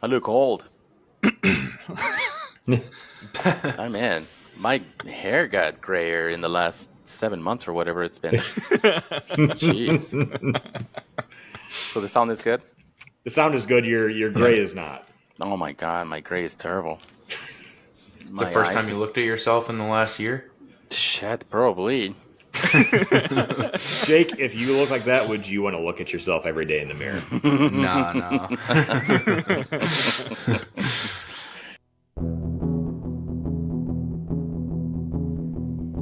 I look old. I'm in. My hair got grayer in the last 7 months or whatever it's been. Jeez. So the sound is good? The sound is good. Your gray is not. Oh my god, my gray is terrible. It's the first time you looked at yourself in the last year? Shit, probably. Jake, if you look like that, would you want to look at yourself every day in the mirror? No.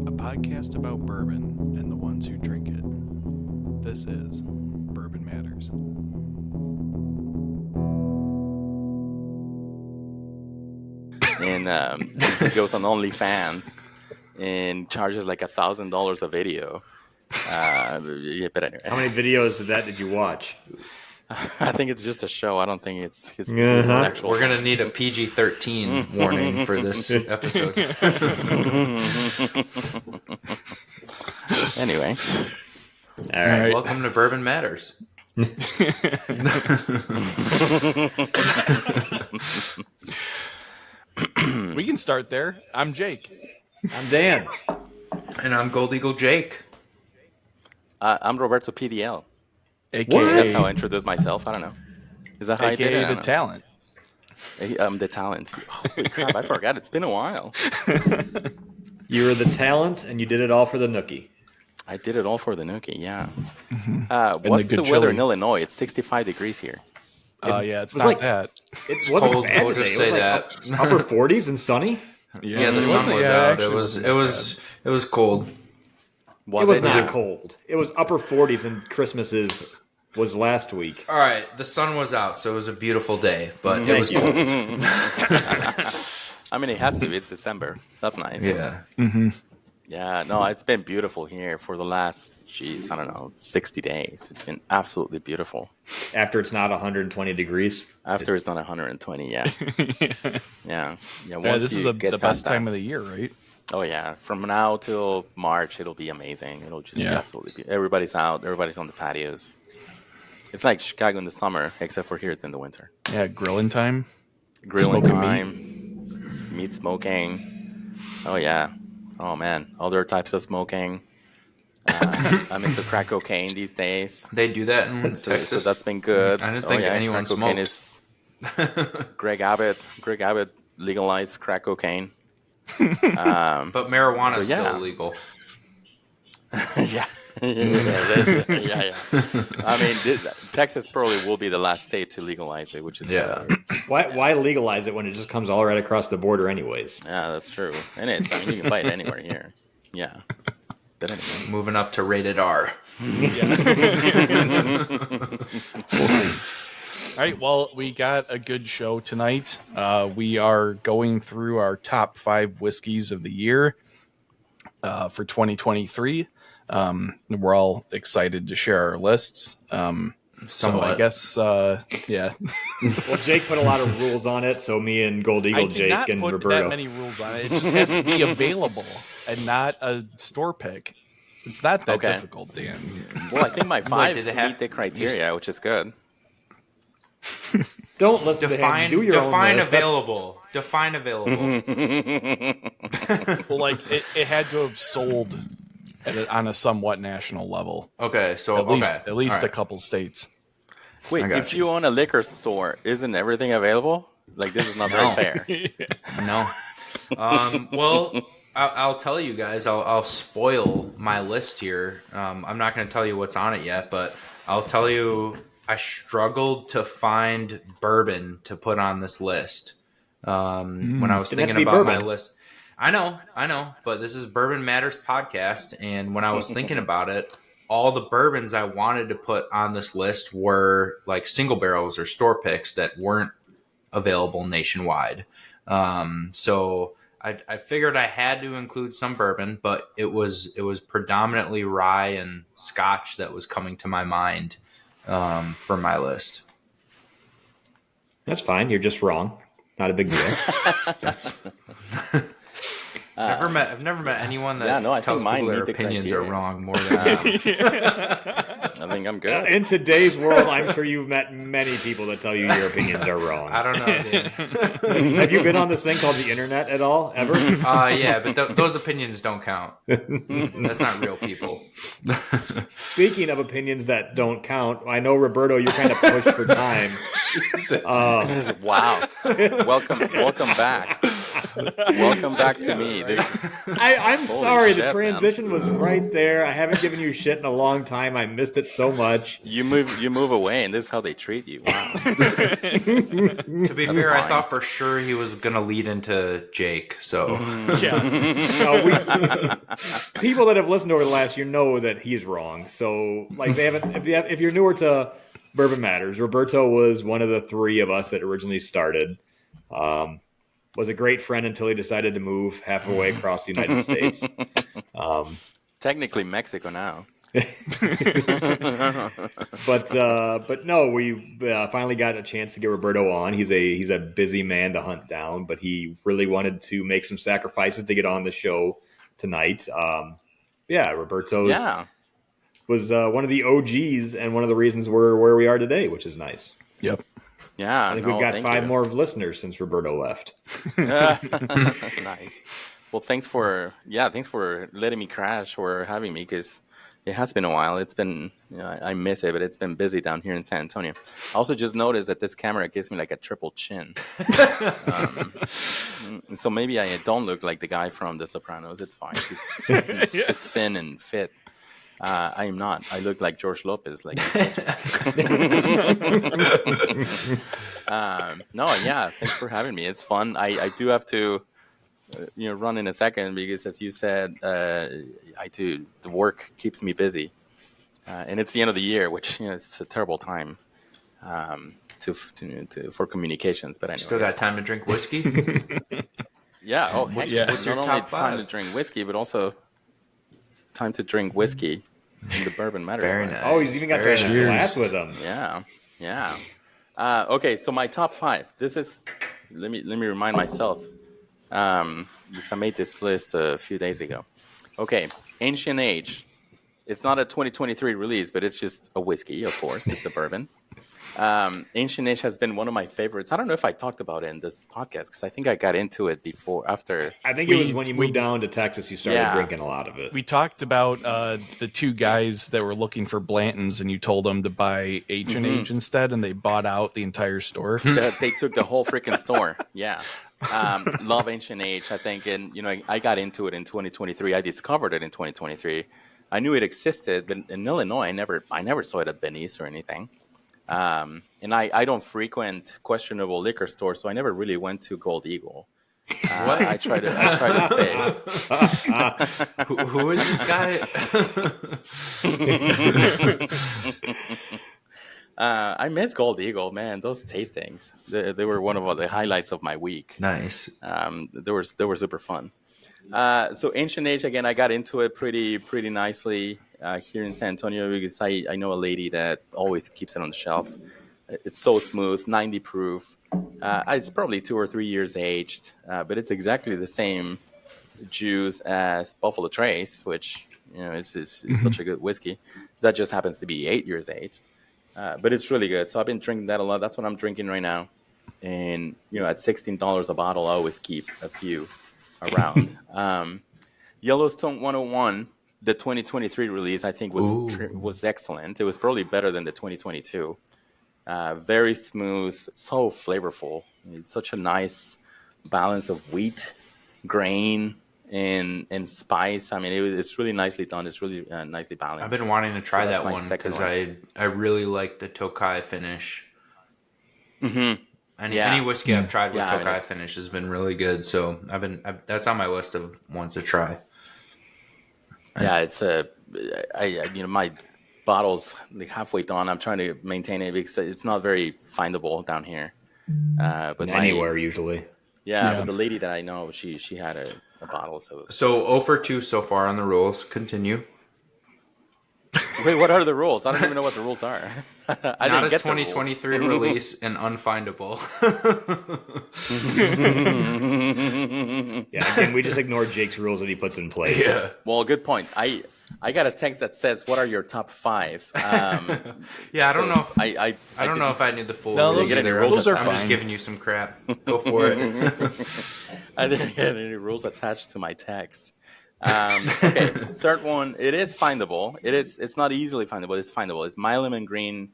A podcast about bourbon and the ones who drink it. This is Bourbon Matters. And he goes on OnlyFans and charges like $1,000 a video. Yeah, but anyway. How many videos of that did you watch? I think it's just a show. I don't think it's Uh-huh. an actual. We're going to need a PG-13 warning for this episode. Anyway. All right. Welcome to Bourbon Matters. We can start there. I'm Jake. I'm Dan. And I'm Gold Eagle Jake. I'm Roberto PDL. AKA, That's how I introduce myself. I don't know. Is that how I did it? AKA I the don't know. talent. I'm the talent. Holy crap, I forgot. It's been a while. You were the talent, and you did it all for the nookie. I did it all for the Nookie, yeah. the What's the good weather chili. in Illinois? It's 65 degrees here. Yeah, it's was not like- that. It wasn't cold, bad we'll today. just It was say like that. upper 40s and sunny. Yeah, the it sun wasn't- was yeah, out. actually It was cold. It was Was not cold. It was upper 40s, and Christmas was last week. All right, the sun was out, so it was a beautiful day, but it was Thank you. cold. I mean, it has to be. It's December. That's nice. Yeah. Yeah, no, it's been beautiful here for the last, I don't know, 60 days. It's been absolutely beautiful. After it's not 120 degrees. After it's not 120, yeah. Yeah. Yeah, Once this is you the get best past time that- of the year, right? Oh, yeah. From now till March, it'll be amazing. It'll just be Yeah. absolutely beautiful. Everybody's out. Everybody's on the patios. It's like Chicago in the summer, except for here it's in the winter. Yeah, grilling time. Grilling Smoking time, meat smoking. Oh, yeah. Oh, man. Other types of smoking. I'm into crack cocaine these days. They do that in So Texas. that's been good. I didn't think anyone crack cocaine smoked. is Greg Abbott legalized crack cocaine. But marijuana So, is yeah. still illegal. yeah. Yeah. I mean, Texas probably will be the last state to legalize it, which is Yeah. Why legalize it when it just comes all right across the border anyways? Yeah, that's true. And it's, I mean, you can buy it anywhere here. Yeah. But anyway. Moving up to rated R. All right, well, we got a good show tonight. We are going through our top 5 whiskeys of the year for 2023. We're all excited to share our lists. So Somewhat. I guess, yeah. Well, Jake put a lot of rules on it, so me and Gold I Eagle, did Jake, not and put Roberto. that many rules on it. It just has to be available and not a store pick. It's not that Okay. difficult, Dan. Well, I think my 5 did it have- meet the criteria, which is good. Don't listen to him. Do your own Define list. That's- available. Define available. Well, like, it had to have sold on a somewhat national level. Okay, so At least All right. a couple states. Wait, I got if you own a liquor store, isn't everything available? Like, this is not very No. fair. No. Well, I'll tell you guys. I'll spoil my list here. I'm not going to tell you what's on it yet, but I'll tell you. I struggled to find bourbon to put on this list when I was Didn't have thinking to be about my bourbon. list. I know, but this is Bourbon Matters podcast, and when I was thinking about it, all the bourbons I wanted to put on this list were like single barrels or store picks that weren't available nationwide. So I figured I had to include some bourbon, but it was predominantly rye and Scotch that was coming to my mind for my list. That's fine. You're just wrong. Not a big deal. That's I've never met anyone that yeah, no, I think tells mine people their meet the opinions are criteria. wrong more than think I'm good. In today's world, I'm sure you've met many people that tell you your opinions are wrong. I don't know, Danny. Have you been on this thing called the internet at all, ever? Yeah, but those opinions don't count. That's not real people. Speaking of opinions that don't count, I know, Roberto, you're kind of pushed for time. Wow. Welcome back. Welcome back to me. I'm Holy sorry, shit, the transition was right there. I haven't given you shit in a long time. I missed it so much. You move away, and this is how they treat you. Wow. To be fair, fine. I thought for sure he was gonna lead into Jake. So People that have listened over the last year know that he's wrong. So, like, they haven't. If you're newer to Bourbon Matters, Roberto was one of the three of us that originally started. Was a great friend until he decided to move halfway across the United States. Technically Mexico now. But no, we finally got a chance to get Roberto on. He's a busy man to hunt down, but he really wanted to make some sacrifices to get on the show tonight. Roberto was one of the OGs and one of the reasons we're where we are today, which is nice. Yep. Yeah, I think we've got 5 more listeners since Roberto left. Nice. Well, thanks for letting me crash or having me, because it has been a while. It's been, I miss it, but it's been busy down here in San Antonio. I also just noticed that this camera gives me like a triple chin. So maybe I don't look like the guy from The Sopranos. It's fine. He's thin and fit. I am not. I look like George Lopez. Like, thanks for having me. It's fun. I do have to, run in a second because, as you said, the work keeps me busy, and it's the end of the year, which it's a terrible time for communications. But anyway, still got time to drink whiskey. Yeah. Oh, heck, yeah. What's your not only top time to 5? drink whiskey, but also time to drink whiskey in the Bourbon Matters. Very line. nice. Oh, he's even got the glass with him. Yeah. Okay, so my top 5. This is let me remind myself, because I made this list a few days ago. Okay, Ancient Age. It's not a 2023 release, but it's just a whiskey, of course. It's a bourbon. Ancient Age has been one of my favorites. I don't know if I talked about it in this podcast, because I think I got into it after. I think it was when you moved down to Texas, you started drinking a lot of it. We talked about the 2 guys that were looking for Blanton's, and you told them to buy Ancient Age instead, and they bought out the entire store. They took the whole freaking store. Yeah. Love Ancient Age, I think. And, I got into it in 2023. I discovered it in 2023. I knew it existed, but in Illinois, I never saw it at Benny's or anything. And I don't frequent questionable liquor stores, so I never really went to Gold Eagle. I try to stay. Who is this guy? I miss Gold Eagle, man. Those tastings, they were one of the highlights of my week. Nice. They were super fun. So Ancient Age, again, I got into it pretty nicely here in San Antonio, because I know a lady that always keeps it on the shelf. It's so smooth, 90 proof. It's probably 2 or 3 years aged, but it's exactly the same juice as Buffalo Trace, which is such a good whiskey. That just happens to be 8 years aged, but it's really good. So I've been drinking that a lot. That's what I'm drinking right now. And at $16 a bottle, I always keep a few around. Yellowstone 101, the 2023 release, I think was excellent. It was probably better than the 2022. Very smooth, so flavorful. It's such a nice balance of wheat, grain, and spice. I mean, it's really nicely done. It's really nicely balanced. I've been wanting to try that one second because one. I really like the Tokai finish. Mm-hmm. Any whiskey I've tried with Tokai it's- finish has been really good. So that's on my list of ones to try. Yeah, it's my bottle's like halfway done. I'm trying to maintain it because it's not very findable down here. But Anywhere, usually. But the lady that I know, she had a bottle. So 0 for 2 so far on the rules. Continue. wait, what are the rules? I don't even know what the rules are. I Not didn't a get the rules. 2023 release and unfindable. Yeah, again, we just ignore Jake's rules that he puts in place. Yeah. Well, good point. I got a text that says, "What are your top 5?" Yeah, I don't know. I don't know didn't- if I need the full No, rules get any there. rules those are I'm just fine. giving you some crap. Go for it. I didn't get any rules attached to my text. Okay, third one. It is findable. It's not easily findable. It's findable. It's My Lemon Green.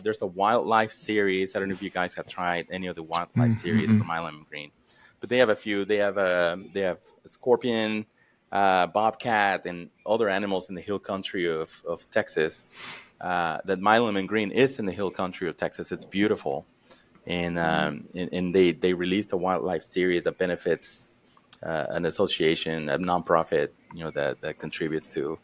There's a wildlife series. I don't know if you guys have tried any of the wildlife series for My Lemon Green, but they have a few. They have a scorpion, bobcat, and other animals in the hill country of Texas. That My Lemon Green is in the hill country of Texas. It's beautiful, and they released a wildlife series that benefits an association, a nonprofit, that contributes to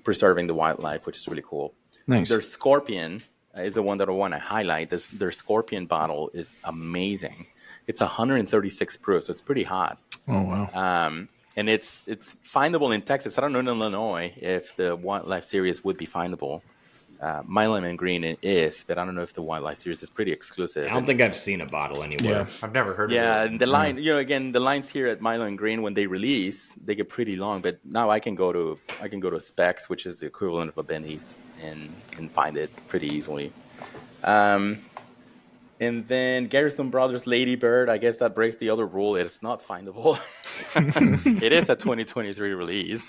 preserving the wildlife, which is really cool. Nice. Their scorpion is the one that I want to highlight. Their scorpion bottle is amazing. It's 136 proof, so it's pretty hot. Oh wow. And it's findable in Texas. I don't know in Illinois if the wildlife series would be findable. My Lemon Green is, but I don't know if the wildlife series is pretty exclusive. I don't think I've seen a bottle anywhere. Yeah. I've never heard Yeah, of it. and the line, again, the lines here at Milo and Green when they release, they get pretty long. But now I can go to Specs, which is the equivalent of a Benny's, and find it pretty easily. And then Garrison Brothers Lady Bird, I guess that breaks the other rule. It's not findable. It is a 2023 release.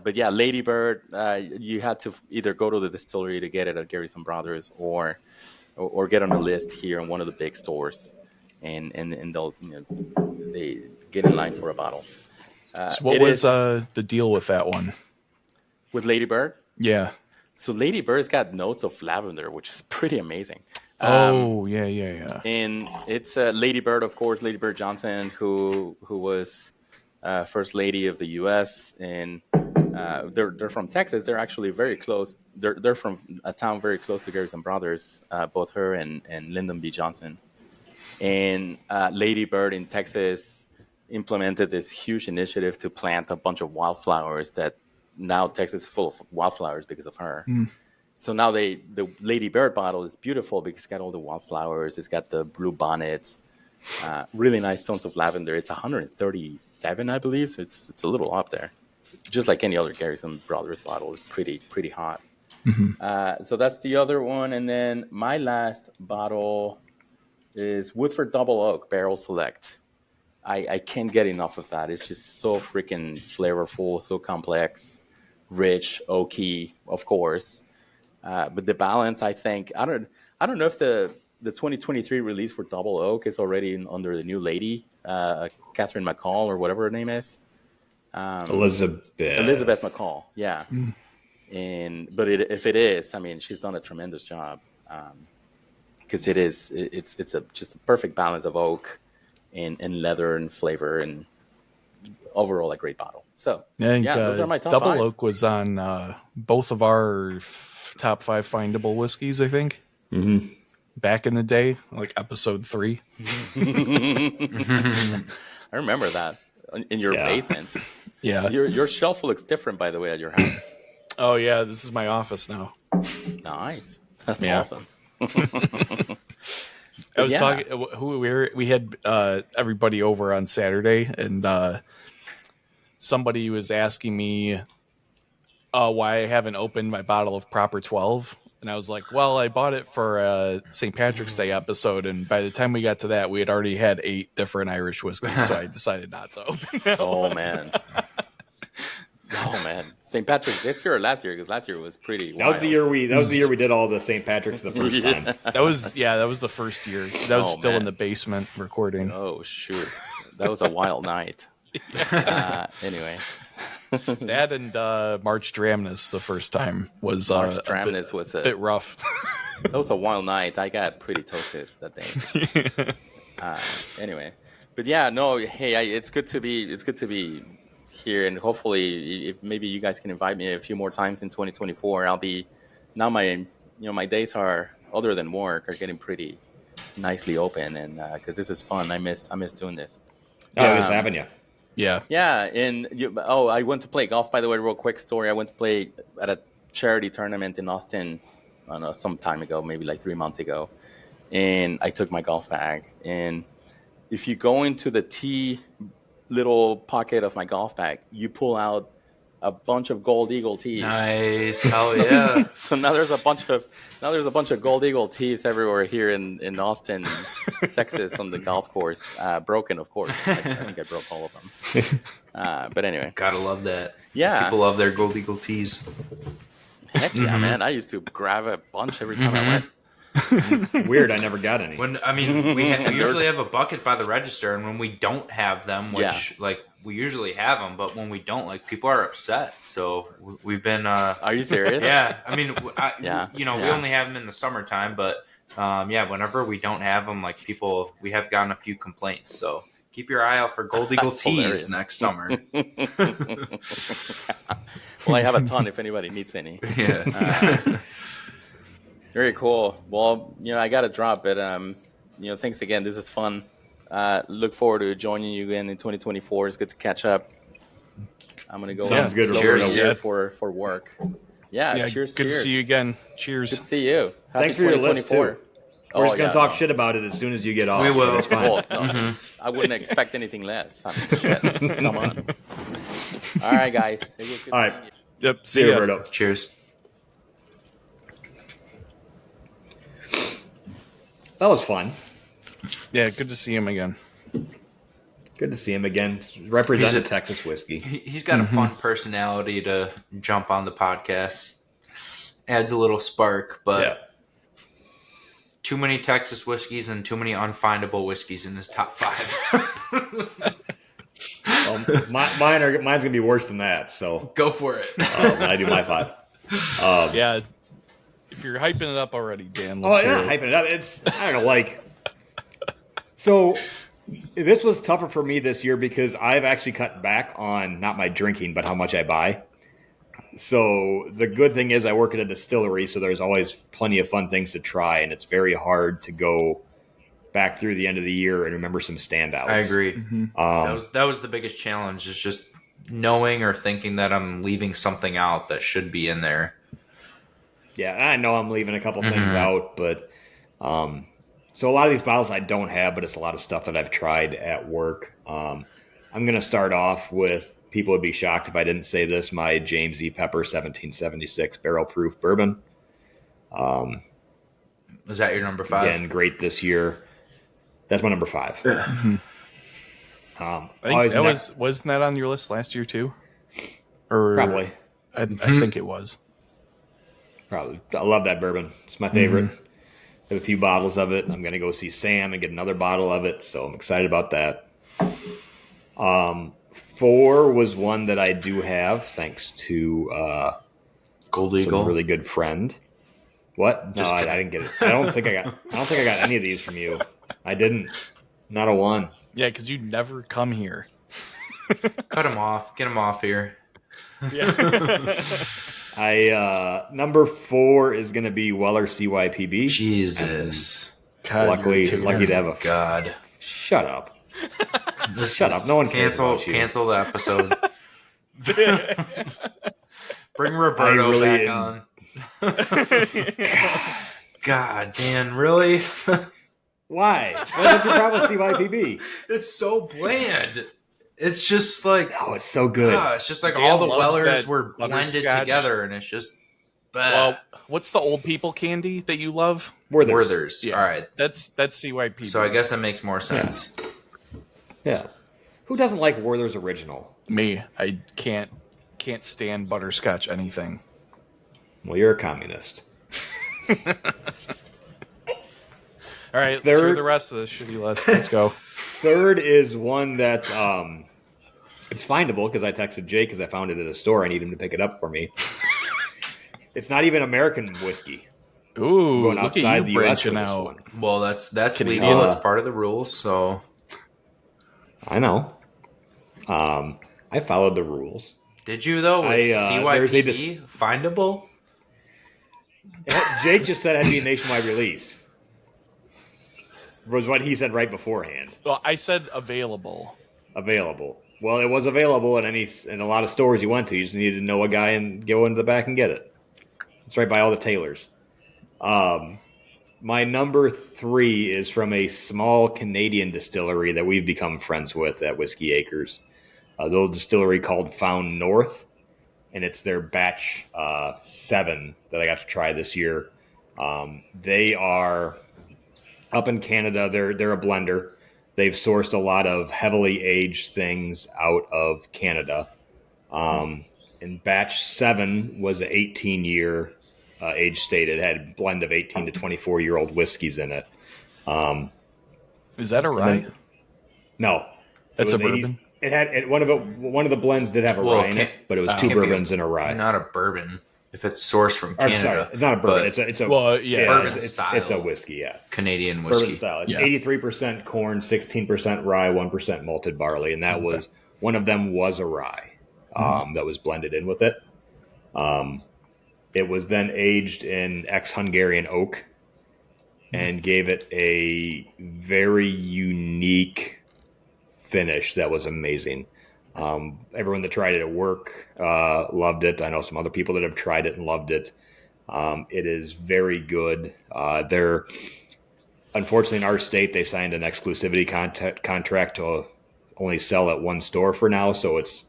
But yeah, Lady Bird, you had to either go to the distillery to get it at Garrison Brothers or get on a list here in one of the big stores, and they'll they get in line for a bottle. So what was the deal with that one? With Lady Bird? Yeah. So Lady Bird's got notes of lavender, which is pretty amazing. Yeah. And it's Lady Bird, of course, Lady Bird Johnson, who was First Lady of the U.S. and they're from Texas. They're actually very close. They're from a town very close to Garrison Brothers. Both her and Lyndon B. Johnson. And Lady Bird in Texas implemented this huge initiative to plant a bunch of wildflowers that now Texas is full of wildflowers because of her. So now the Lady Bird bottle is beautiful because it's got all the wildflowers. It's got the blue bonnets, really nice tones of lavender. It's 137, I believe. So it's a little up there. Just like any other Garrison Brothers bottle, is pretty hot. So that's the other one. And then my last bottle is Woodford Double Oak Barrel Select. I can't get enough of that. It's just so freaking flavorful, so complex, rich, oaky, of course. But the balance, I think, I don't know if the 2023 release for Double Oak is already under the new lady, Catherine McCall or whatever her name is. Elizabeth McCall, yeah. But if it is, I mean, she's done a tremendous job because it's just a perfect balance of oak and leather and flavor and overall a great bottle. So I think, those are my top Double 5. Oak was on both of our top 5 findable whiskeys, I think. Back in the day, like episode 3. I remember that in your basement. Yeah. Your shelf looks different, by the way, at your house. Oh yeah, this is my office now. Nice. That's Yeah. awesome. I was talking. We had everybody over on Saturday, and somebody was asking me why I haven't opened my bottle of Proper 12, and I was like, "Well, I bought it for a St. Patrick's Day episode, and by the time we got to that, we had already had 8 different Irish whiskeys, so I decided not to open it." Oh man. St. Patrick's this year or last year? Because last year was pretty wild. That was the year we did all the St. Patrick's the first time. That was the first year. That was still in the basement recording. Oh shoot, that was a wild night. Anyway, that and March Dramnus the first time was March Dramnus was a bit rough. That was a wild night. I got pretty toasted that day. Anyway, but yeah, no, hey, it's good to be here, and hopefully, if maybe you guys can invite me a few more times in 2024. I'll be now my days are, other than work, are getting pretty nicely open, and because this is fun. I miss doing this. I miss having you. Yeah. And I went to play golf, by the way. Real quick story. I went to play at a charity tournament in Austin, I don't know, some time ago, maybe like 3 months ago, and I took my golf bag. And if you go into the tee little pocket of my golf bag, you pull out a bunch of Gold Eagle tees. Nice. Hell yeah. So now there's a bunch of Gold Eagle tees everywhere here in Austin, Texas, on the golf course. Broken, of course. I think I broke all of them. But anyway, Gotta love that. yeah, People love their Gold Eagle tees. heck yeah, man! I used to grab a bunch every time I went. Weird, I never got any. We usually have a bucket by the register, and when we don't have them, which we usually have them, but when we don't, people are upset. So we've been. Are you serious? Yeah, I mean, we Yeah. only have them in the summertime, but whenever we don't have them, we have gotten a few complaints. So keep your eye out for Gold Eagle That's tees hilarious. next summer. Well, I have a ton if anybody needs any. Yeah. Very cool. Well, I got to drop it. Thanks again. This is fun. Look forward to joining you again in 2024. It's good to catch up. I'm gonna go. Sounds good, Cheers Roberto. for work. Yeah. Cheers. Good to see you again. Cheers. Good to see you. Happy Thanks for your list, too. 2024. We're just going to talk shit about it as soon as you get off. We will. It's fine. Well, no, I wouldn't expect anything less. I mean, shit. Come on. All right, guys. It was good All right. seeing you. Yep. See you, Roberto. Cheers. That was fun. Yeah. Good to see him again. Good to see him again. Representing He's a- Texas whiskey. He's got a fun personality to jump on the podcast. Adds a little spark, but Yeah. too many Texas whiskeys and too many unfindable whiskeys in his top 5. Mine's going to be worse than that. So Go for it. when I do my 5. Yeah. If you're hyping it up already, Dan, Oh, let's you're hear not it. hyping it up. It's, I don't know, So this was tougher for me this year because I've actually cut back on not my drinking, but how much I buy. So the good thing is I work at a distillery, so there's always plenty of fun things to try, and it's very hard to go back through the end of the year and remember some standouts. I agree. That was the biggest challenge, is just knowing or thinking that I'm leaving something out that should be in there. Yeah, I know I'm leaving a couple things out, but so a lot of these bottles I don't have, but it's a lot of stuff that I've tried at work. I'm going to start off with, people would be shocked if I didn't say this, my James E. Pepper 1776 barrel proof bourbon. Is that your number 5? Again, great this year. That's my number 5. I think that wasn't that on your list last year too? Or Probably. I think it was. Probably. I love that bourbon. It's my favorite. I have a few bottles of it. I'm going to go see Sam and get another bottle of it, so I'm excited about that. 4 was one that I do have, thanks to Gold some Eagle. really good friend. What? No, I didn't get it. I don't think I got any of these from you. I didn't. Not a one. Yeah, because you never come here. Cut him off. Get him off here. Number 4 is going to be Weller CYPB. Jesus. God, Lucky to have a. God. Shut up. Shut up. No one cares about you. Cancel the episode. Bring Roberto really back on. God, Dan, really? Why? What's your problem with CYPB? It's so bland. It's just like, Oh, it's so good. it's just like Dan all the loves Wellers that were blended butterscotch. together, and it's just bad. Well, what's the old people candy that you love? Werther's. Yeah. All right. That's CYP. So I guess that makes more sense. Yeah. Who doesn't like Werther's Original? Me, I can't stand butterscotch anything. Well, you're a communist. All right, let's hear the rest of this shitty list. Let's go. 3rd is one that it's findable because I texted Jake because I found it at a store. I need him to pick it up for me. It's not even American whiskey. Ooh, Going look outside at the you U.S. for branching this out. one. Well, that's Canadian. legal. That's part of the rules. So I know. I followed the rules. did you though? With there's a CYPD findable? Jake just said it had to be a nationwide release. Was what he said right beforehand. Well, I said available. Available. Well, it was available in a lot of stores you went to. You just needed to know a guy and go into the back and get it. It's right by all the tailors. my number 3 is from a small Canadian distillery that we've become friends with at Whiskey Acres. A little distillery called Found North, and it's their batch 7 that I got to try this year. They are up in Canada. They're a blender. They've sourced a lot of heavily aged things out of Canada. And batch 7 was an 18-year age stated. It had a blend of 18 to 24-year-old whiskeys in it. Is that a rye? No, That's a bourbon. It had one of the blends did have a rye in it, but it was 2 bourbons and a rye. Not a bourbon if it's sourced from Or, Canada. sorry, it's not a bourbon. It's a bourbon style. It's a whiskey, yeah. Canadian whiskey. Bourbon style. It's 83% corn, 16% rye, 1% malted barley, and that was one of them was a rye that was blended in with it. It was then aged in ex-Hungarian oak and gave it a very unique finish that was amazing. Everyone that tried it at work loved it. I know some other people that have tried it and loved it. It is very good. They're unfortunately in our state they signed an exclusivity contract to only sell at one store for now, so it's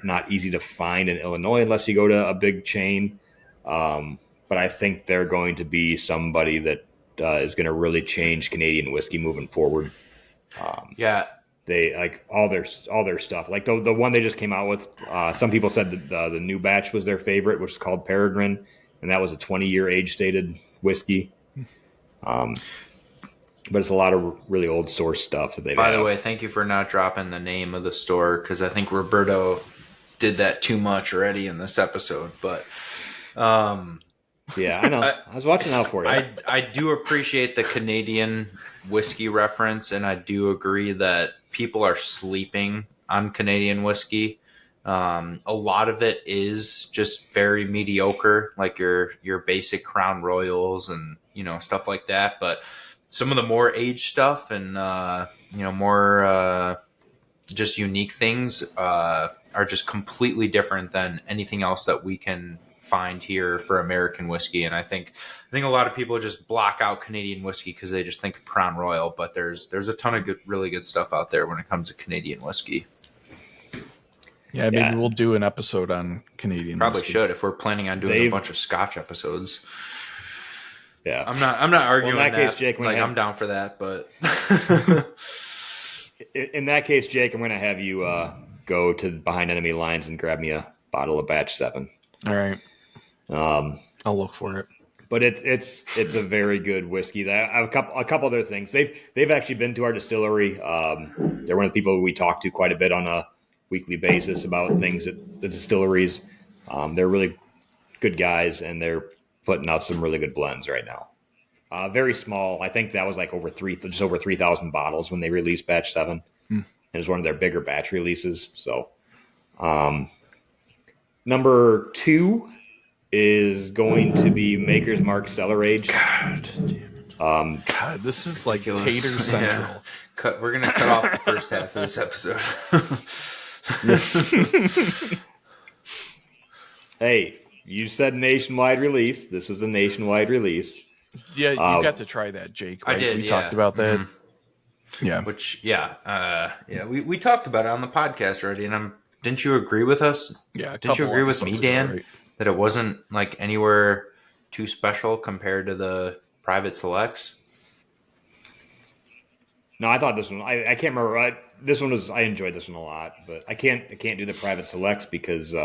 not easy to find in Illinois unless you go to a big chain. But I think they're going to be somebody that is going to really change Canadian whiskey moving forward. They like all their stuff. Like the one they just came out with. Some people said that the new batch was their favorite, which is called Peregrine, and that was a 20-year age stated whiskey. But it's a lot of really old source stuff that they. By the way, thank you for not dropping the name of the store because I think Roberto did that too much already in this episode. But yeah, I know. I was watching out for you. I do appreciate the Canadian whiskey reference, and I do agree that people are sleeping on Canadian whiskey. A lot of it is just very mediocre, like your basic Crown Royals and stuff like that. But some of the more aged stuff and more just unique things are just completely different than anything else that we can find here for American whiskey. And I think a lot of people just block out Canadian whiskey because they just think of Crown Royal, but there's a ton of really good stuff out there when it comes to Canadian whiskey. Yeah, maybe we'll do an episode on Canadian Probably whiskey. should if we're planning on doing a bunch of Scotch episodes. Yeah, I'm not arguing well, in that that. case, Jake, I'm down for that, but in that case, Jake, I'm going to have you go to Behind Enemy Lines and grab me a bottle of Batch 7. All right. I'll look for it. But it's a very good whiskey. I have a couple other things. They've actually been to our distillery. They're one of the people we talk to quite a bit on a weekly basis about things at the distilleries. They're really good guys, and they're putting out some really good blends right now. Very small. I think that was like just over 3,000 bottles when they released Batch 7. And it was one of their bigger batch releases. So, number 2 is going to be Maker's Mark Cellar Aged. God damn it. God, this is like Tater Central. Yeah. We're going to cut off the first half of this episode. Hey, you said nationwide release. This was a nationwide release. Yeah, you got to try that, Jake. Right? I did. We talked about that. Mm-hmm. Yeah. Which, we talked about it on the podcast already. And didn't you agree with us? Yeah. Didn't you agree with me, Dan, right? that it wasn't like anywhere too special compared to the private selects? No, I thought this one. I can't remember. I enjoyed this one a lot, but I can't do the private selects because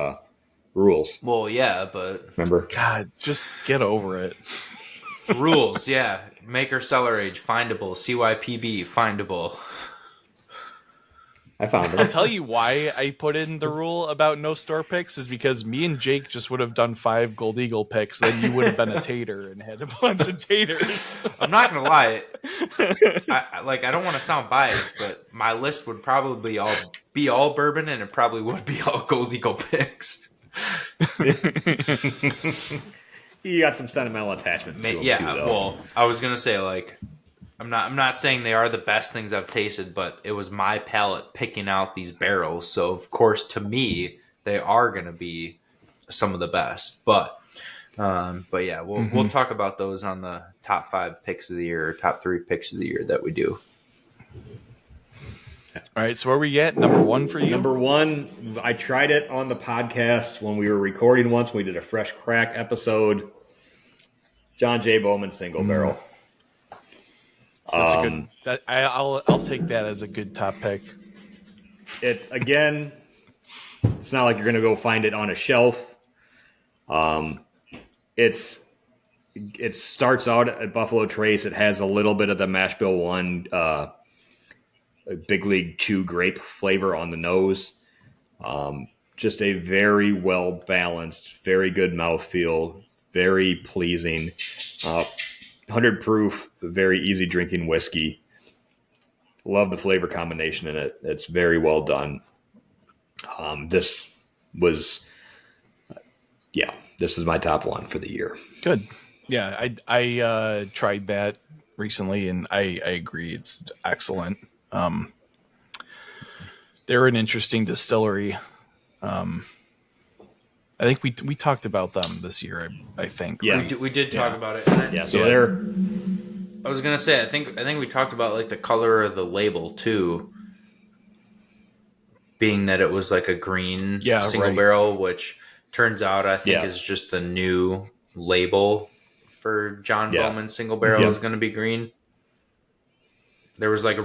rules. Well, yeah, but Remember? God, just get over it. rules, yeah. Maker Cellar Age findable, CYPB findable. I found I'll it. tell you why I put in the rule about no store picks is because me and Jake just would have done 5 Gold Eagle picks. Then you would have been a tater and had a bunch of taters. I'm not gonna lie. I don't want to sound biased, but my list would probably be all bourbon, and it probably would be all Gold Eagle picks. You got some sentimental attachment to them Yeah, too, though. well, I was gonna say I'm not saying they are the best things I've tasted, but it was my palate picking out these barrels. So of course, to me, they are gonna be some of the best. But But yeah, we'll talk about those on the top 5 picks of the year, or top 3 picks of the year that we do. All right, so where we at? Number 1 for you? Number 1, I tried it on the podcast when we were recording once. We did a Fresh Crack episode. John J. Bowman single barrel. That's a good. I'll take that as a good top pick. It's again, it's not like you're going to go find it on a shelf. It starts out at Buffalo Trace. It has a little bit of the Mash Bill 1 Big League Chew grape flavor on the nose. Just a very well balanced, very good mouthfeel, very pleasing. 100 proof, very easy drinking whiskey. Love the flavor combination in it. It's very well done. This is my top 1 for the year. Good. Yeah, I tried that recently, and I agree. It's excellent. They're an interesting distillery. I think we talked about them this year. I think. Yeah, right? we did talk about it. And they're. I was gonna say, I think we talked about like the color of the label too, being that it was like a green single barrel, which turns out I think is just the new label for John Bowman single barrel is going to be green. There was like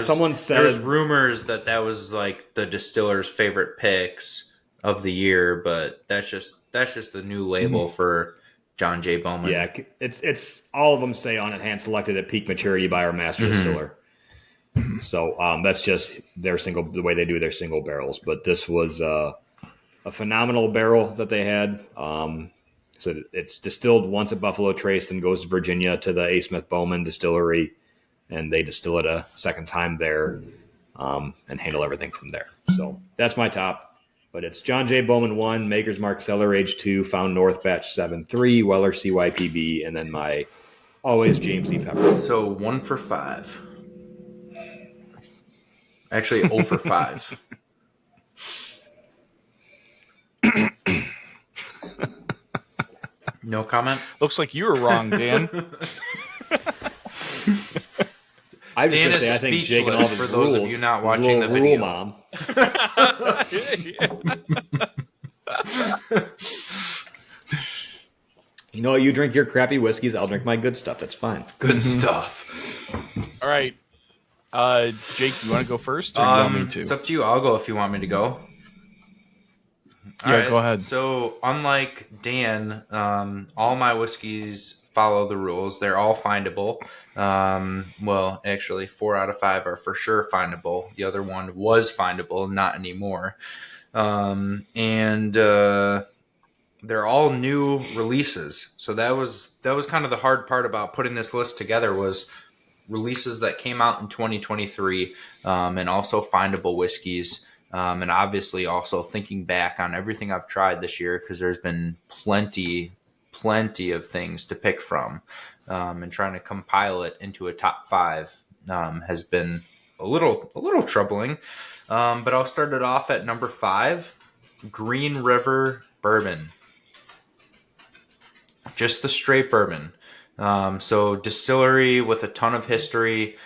someone said there was rumors that was like the distiller's favorite picks of the year, but that's just the new label for John J. Bowman. Yeah, it's all of them say on it, hand selected at peak maturity by our master distiller. So that's just the way they do their single barrels. But this was a phenomenal barrel that they had. So it's distilled once at Buffalo Trace, then goes to Virginia to the A. Smith Bowman distillery, and they distill it a second time there and handle everything from there. So that's my top. But it's John J. Bowman 1, Maker's Mark Cellar Age 2, Found North Batch 7-3, Weller CYPB, and then my always James E. Pepper. So 1 for 5. Actually, 0 for 5. No comment? Looks like you were wrong, Dan. I was Dan just is I think Jake and all speechless the for those rules, of you not watching the rule video. Mom. You know what? You drink your crappy whiskeys. I'll drink my good stuff. That's fine. Good stuff. All right. Jake, you want to go first, or you want me to? It's up to you. I'll go if you want me to go. All right, go ahead. So, unlike Dan, all my whiskeys follow the rules. They're all findable. Well, actually, 4 out of 5 are for sure findable. The other one was findable, not anymore. And they're all new releases. So that was kind of the hard part about putting this list together, was releases that came out in 2023, and also findable whiskeys. And obviously also thinking back on everything I've tried this year, because there's been plenty of things to pick from, and trying to compile it into a top 5 has been a little troubling. But I'll start it off at number 5, Green River Bourbon. Just the straight bourbon. So distillery with a ton of history.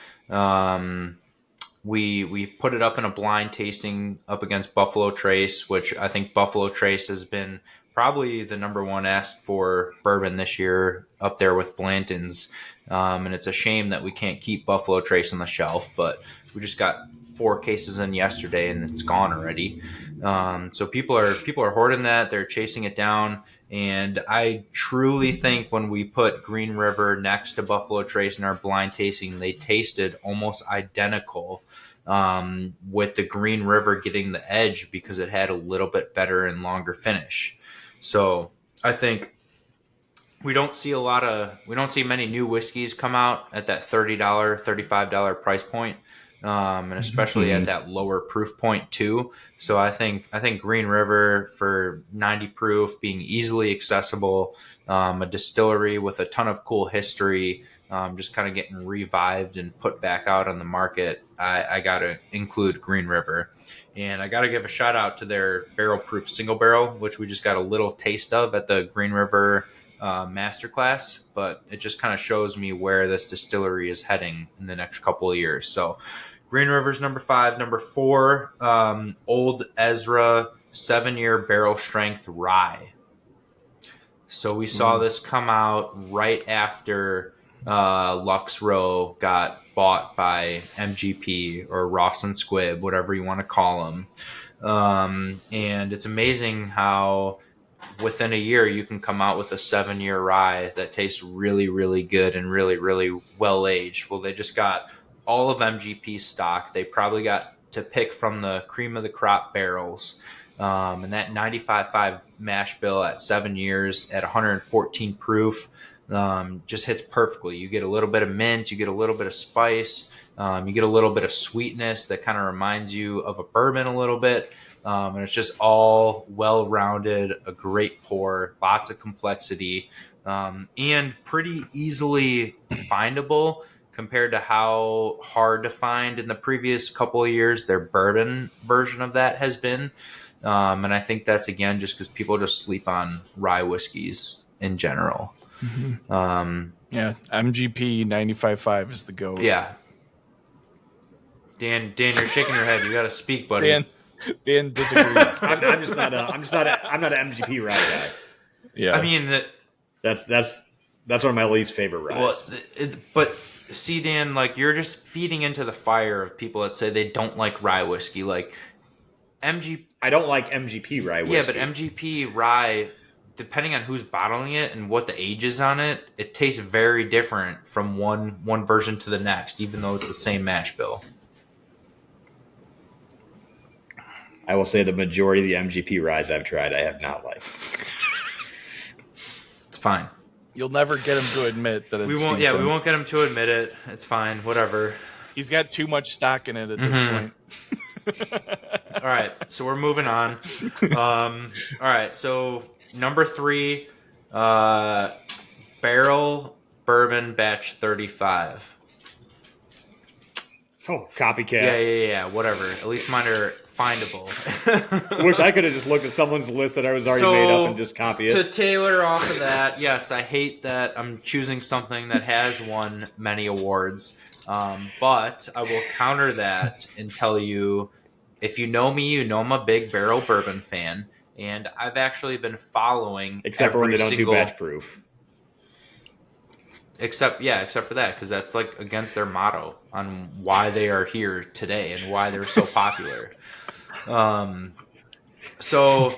We put it up in a blind tasting up against Buffalo Trace, which I think Buffalo Trace has been probably the number 1 asked for bourbon this year, up there with Blanton's. And it's a shame that we can't keep Buffalo Trace on the shelf, but we just got 4 cases in yesterday and it's gone already. So people are hoarding that. They're chasing it down. And I truly think when we put Green River next to Buffalo Trace in our blind tasting, they tasted almost identical, with the Green River getting the edge because it had a little bit better and longer finish. So I think we don't see many new whiskeys come out at that $30, $35 price point. And especially at that lower proof point too. So I think Green River for 90 proof, being easily accessible, a distillery with a ton of cool history, just kind of getting revived and put back out on the market. I got to include Green River. And I got to give a shout out to their barrel proof single barrel, which we just got a little taste of at the Green River masterclass, but it just kind of shows me where this distillery is heading in the next couple of years. So Green River's number 5. Number 4, Old Ezra 7-year barrel strength rye. So we saw this come out right after Lux Row got bought by MGP or Ross and Squibb, whatever you want to call them. And it's amazing how within a year you can come out with a 7-year rye that tastes really, really good and really, really well aged. Well, they just got all of MGP's stock. They probably got to pick from the cream of the crop barrels. And that 95.5 mash bill at 7 years at 114 proof just hits perfectly. You get a little bit of mint, you get a little bit of spice, you get a little bit of sweetness that kind of reminds you of a bourbon a little bit. And it's just all well-rounded, a great pour, lots of complexity, and pretty easily findable compared to how hard to find in the previous couple of years their bourbon version of that has been. And I think that's, again, just because people just sleep on rye whiskeys in general. Yeah, MGP 95.5 is the go. Yeah. Dan, you're shaking your head. You got to speak, buddy. Dan disagrees. I'm just not an MGP rye guy. Yeah, I mean, that's one of my least favorite ryes. Well, but see, Dan, like, you're just feeding into the fire of people that say they don't like rye whiskey. Like, I don't like MGP rye whiskey. Yeah, but MGP rye, depending on who's bottling it and what the age is on it, it tastes very different from one version to the next, even though it's the same mash bill. I will say the majority of the MGP ryes I've tried, I have not liked. It's fine. You'll never get him to admit that it's decent. Yeah, we won't get him to admit it. It's fine. Whatever. He's got too much stock in it at this point. All right, so we're moving on. All right, so number 3, barrel bourbon batch 35. Oh, copycat. Yeah, whatever. At least mine are findable. Wish I could have just looked at someone's list that I was already made up and just copy it. To tailor off of that, yes, I hate that I'm choosing something that has won many awards. But I will counter that and tell you, if you know me, you know I'm a big barrel bourbon fan, and I've actually been following except for when they don't do batch proof. Except for that, because that's like against their motto on why they are here today and why they're so popular. So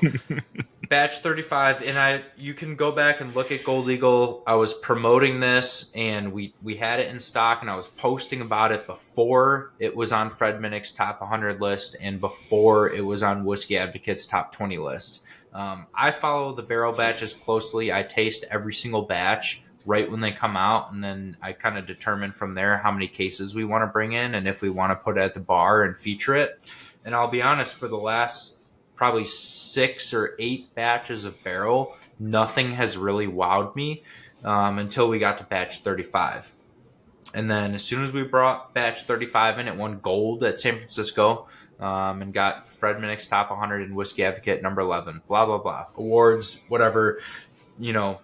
batch 35, and you can go back and look at Gold Eagle. I was promoting this, and we had it in stock, and I was posting about it before it was on Fred Minnick's top 100 list and before it was on Whiskey Advocate's top 20 list. I follow the barrel batches closely. I taste every single batch right when they come out, and then I kind of determine from there how many cases we want to bring in and if we want to put it at the bar and feature it. And I'll be honest, for the last probably 6 or 8 batches of barrel, nothing has really wowed me until we got to batch 35. And then as soon as we brought batch 35 in, it won gold at San Francisco and got Fred Minnick's top 100 and Whiskey Advocate number 11. Blah, blah, blah. Awards, whatever. You know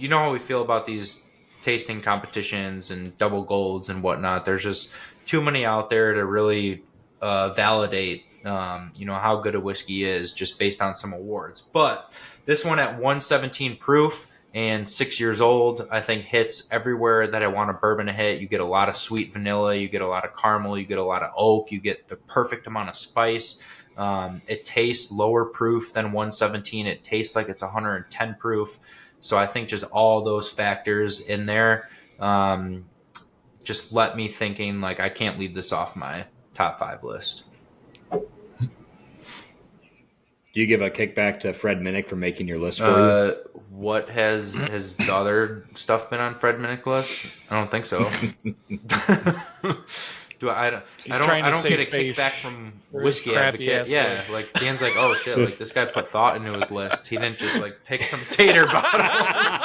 how we feel about these tasting competitions and double golds and whatnot. There's just too many out there to really validate how good a whiskey is just based on some awards. But this one at 117 proof and 6 years old, I think hits everywhere that I want a bourbon to hit. You get a lot of sweet vanilla, you get a lot of caramel, you get a lot of oak, you get the perfect amount of spice. It tastes lower proof than 117. It tastes like it's 110 proof. So I think just all those factors in there just let me thinking like I can't leave this off my top 5 list. Do you give a kickback to Fred Minnick for making your list for you? What has the other stuff been on Fred Minnick's list? I don't think so. I don't get a kickback from Whiskey Advocate. Yeah, list. Like Dan's like, oh shit, like this guy put thought into his list. He didn't just like pick some tater bottles.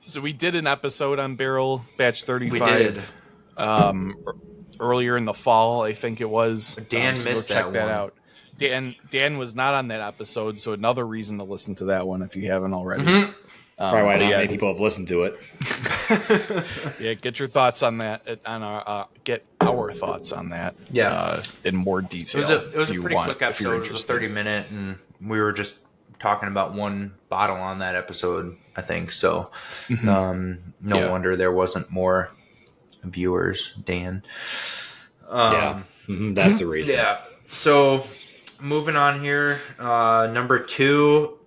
So we did an episode on barrel batch 35. We did. Earlier in the fall, I think it was. Dan missed check that out. Dan was not on that episode, so another reason to listen to that one if you haven't already. Mm-hmm. Probably why not yeah, many people have listened to it. Yeah, get your thoughts on that. Get our thoughts on that. Yeah. In more detail. It was a pretty quick episode. It was a 30-minute, and we were just talking about one bottle on that episode, I think. So, no wonder there wasn't more viewers, Dan. That's the reason. Yeah. So, moving on here, number 2.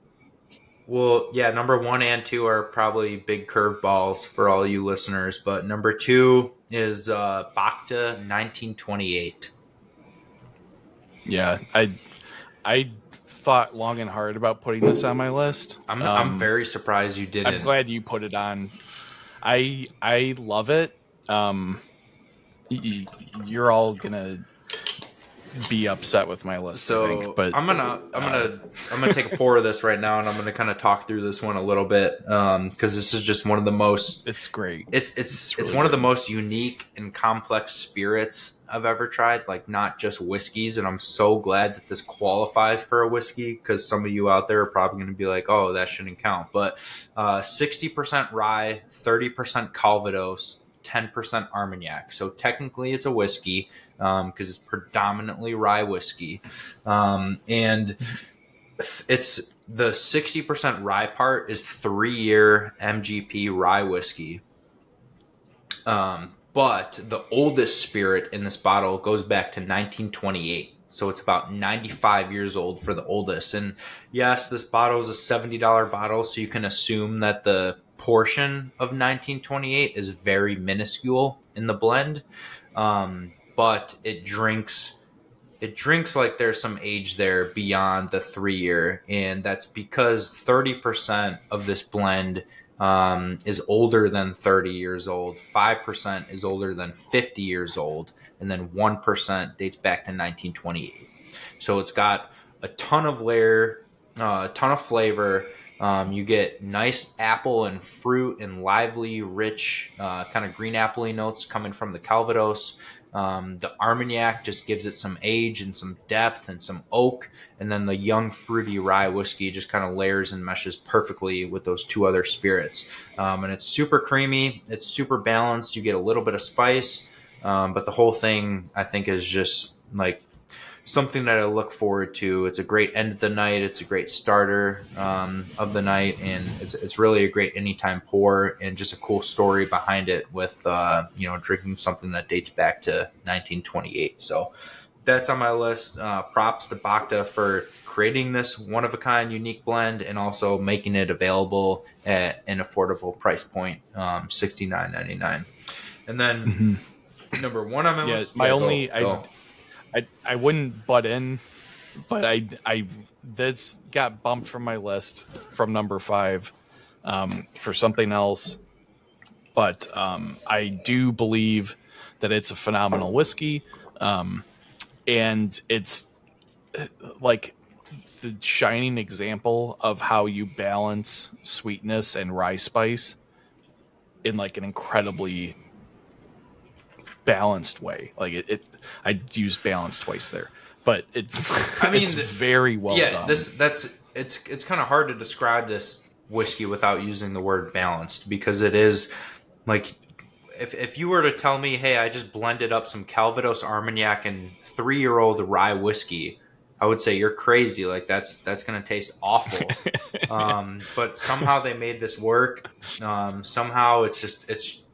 Well, yeah, number 1 and 2 are probably big curveballs for all you listeners, but number 2 is Bacta 1928. Yeah, I thought long and hard about putting this on my list. I'm very surprised you didn't. I'm glad you put it on. I love it. You're all gonna be upset with my list, so I think, but I'm gonna take a pour of this right now, and I'm gonna kind of talk through this one a little bit because this is just one of the most. It's great. It's really one of the most unique and complex spirits I've ever tried. Like, not just whiskeys, and I'm so glad that this qualifies for a whiskey, because some of you out there are probably going to be like, "Oh, that shouldn't count." But 60% rye, 30% Calvados, 10% Armagnac. So technically it's a whiskey because it's predominantly rye whiskey. And it's the 60% rye part is 3-year MGP rye whiskey. But the oldest spirit in this bottle goes back to 1928. So it's about 95 years old for the oldest. And yes, this bottle is a $70 bottle, so you can assume that the portion of 1928 is very minuscule in the blend, but it drinks like there's some age there beyond the 3-year, and that's because 30% of this blend is older than 30 years old, 5% is older than 50 years old, and then 1% dates back to 1928. So it's got a ton of layer, a ton of flavor. You get nice apple and fruit and lively, rich, kind of green apple-y notes coming from the Calvados. The Armagnac just gives it some age and some depth and some oak. And then the young, fruity rye whiskey just kind of layers and meshes perfectly with those two other spirits. And it's super creamy. It's super balanced. You get a little bit of spice. But the whole thing, I think, is just like something that I look forward to. It's a great end of the night. It's a great starter of the night, and it's really a great anytime pour, and just a cool story behind it with drinking something that dates back to 1928. So that's on my list. Props to Bacta for creating this one of a kind, unique blend, and also making it available at an affordable price point, $69.99. And then number 1 on my list. I wouldn't butt in, but I this got bumped from my list from number 5 for something else. But I do believe that it's a phenomenal whiskey, and it's like the shining example of how you balance sweetness and rye spice in like an incredibly balanced way. Like I used balance twice there, but it's it's very well done. It's kind of hard to describe this whiskey without using the word balanced, because it is like, if you were to tell me, hey, I just blended up some Calvados, Armagnac, and 3-year-old rye whiskey, I would say you're crazy. Like, that's going to taste awful. But somehow they made this work. Somehow it's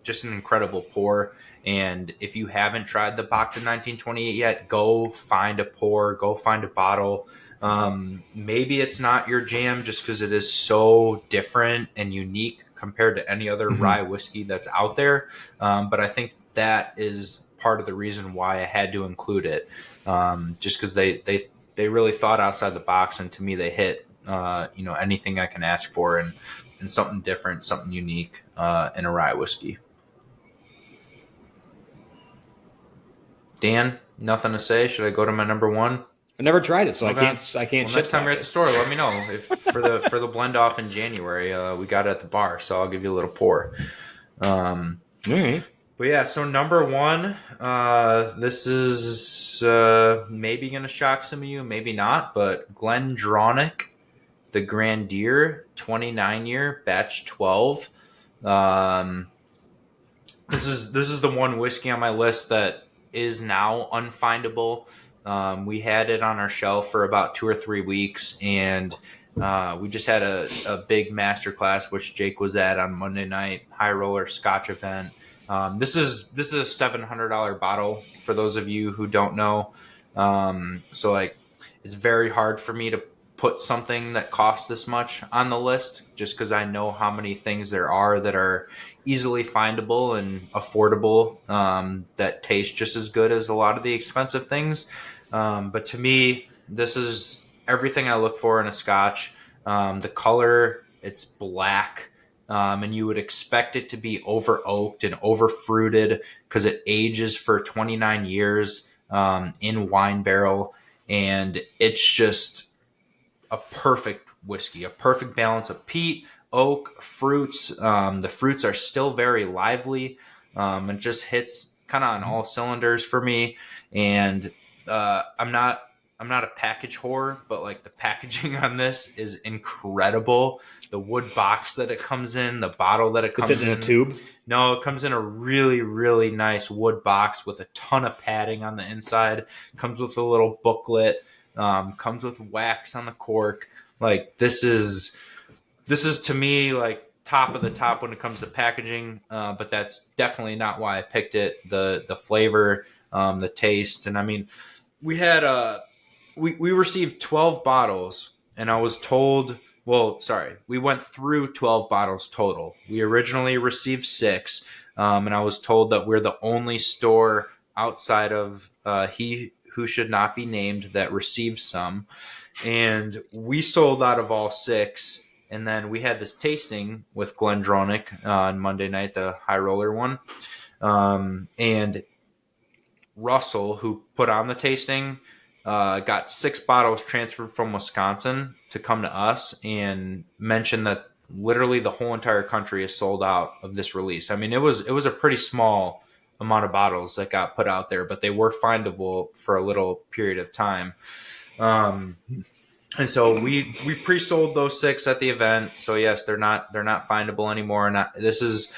just an incredible pour. And if you haven't tried the Bacta 1928 yet, go find a pour, go find a bottle. Maybe it's not your jam just because it is so different and unique compared to any other rye whiskey that's out there. But I think that is part of the reason why I had to include it, just because they really thought outside the box, and to me they hit anything I can ask for, and something different, something unique in a rye whiskey. Dan, nothing to say. Should I go to my number 1? I never tried it, so okay. I can't. Well, next time you're at the store, let me know. If for the blend off in January, we got it at the bar, so I'll give you a little pour. All right. But yeah, so number one, this is maybe going to shock some of you, maybe not, but Glendronach, the Grandier 29 year, batch 12. Um, this is the one whiskey on my list that is now unfindable. We had it on our shelf for about 2 or 3 weeks, and we just had a big master class, which Jake was at on Monday night, high roller Scotch event. This is a $700 bottle for those of you who don't know. So like, it's very hard for me to put something that costs this much on the list, just because I know how many things there are that are easily findable and affordable, that taste just as good as a lot of the expensive things. But to me, this is everything I look for in a Scotch. The color, it's black. And you would expect it to be over oaked and over fruited because it ages for 29 years in wine barrel. And it's just a perfect whiskey, a perfect balance of peat, oak, fruits. The fruits are still very lively. It just hits kind of on all cylinders for me. And I'm not a package whore, but like the packaging on this is incredible. The wood box that it comes in, the bottle that it comes Is it in a tube? No, it comes in a really, really nice wood box with a ton of padding on the inside. Comes with a little booklet. Comes with wax on the cork. Like this is to me like top of the top when it comes to packaging. But that's definitely not why I picked it. The flavor, the taste, and I mean, we had we received 12 bottles, and I was told, well, sorry, we went through 12 bottles total. We originally received 6, and I was told that we're the only store outside of He Who Should Not Be Named that received some. And we sold out of all 6. And then we had this tasting with Glendronach on Monday night, the high roller one. And Russell, who put on the tasting, got 6 bottles transferred from Wisconsin to come to us, and mentioned that literally the whole entire country is sold out of this release. I mean, it was a pretty small amount of bottles that got put out there, but they were findable for a little period of time. And so we pre-sold those 6 at the event. So yes, they're not findable anymore. This is,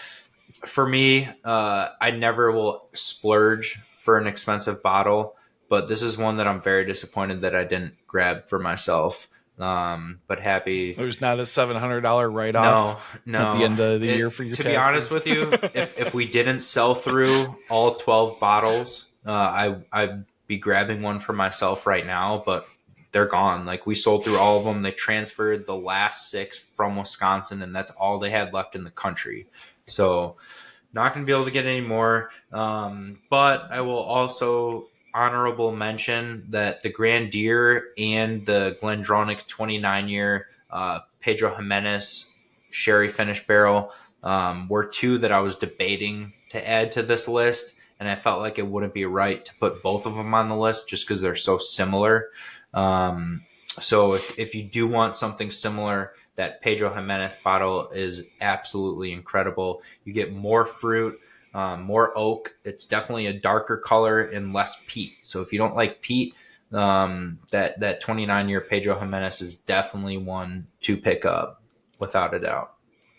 for me, I never will splurge for an expensive bottle, but this is one that I'm very disappointed that I didn't grab for myself. But happy. There's not a $700 write-off No. at the end of the year for your To taxes. be honest with you, if we didn't sell through all 12 bottles, I'd be grabbing one for myself right now, but they're gone. Like, we sold through all of them. They transferred the last 6 from Wisconsin, and that's all they had left in the country. So not going to be able to get any more. But I will also honorable mention that the Grandier and the Glendronach 29 year Pedro Jimenez sherry finish barrel were 2 that I was debating to add to this list. And I felt like it wouldn't be right to put both of them on the list just because they're so similar. So if you do want something similar, that Pedro Jimenez bottle is absolutely incredible. You get more fruit, more oak. It's definitely a darker color and less peat. So if you don't like peat, that 29 year Pedro Jimenez is definitely one to pick up without a doubt.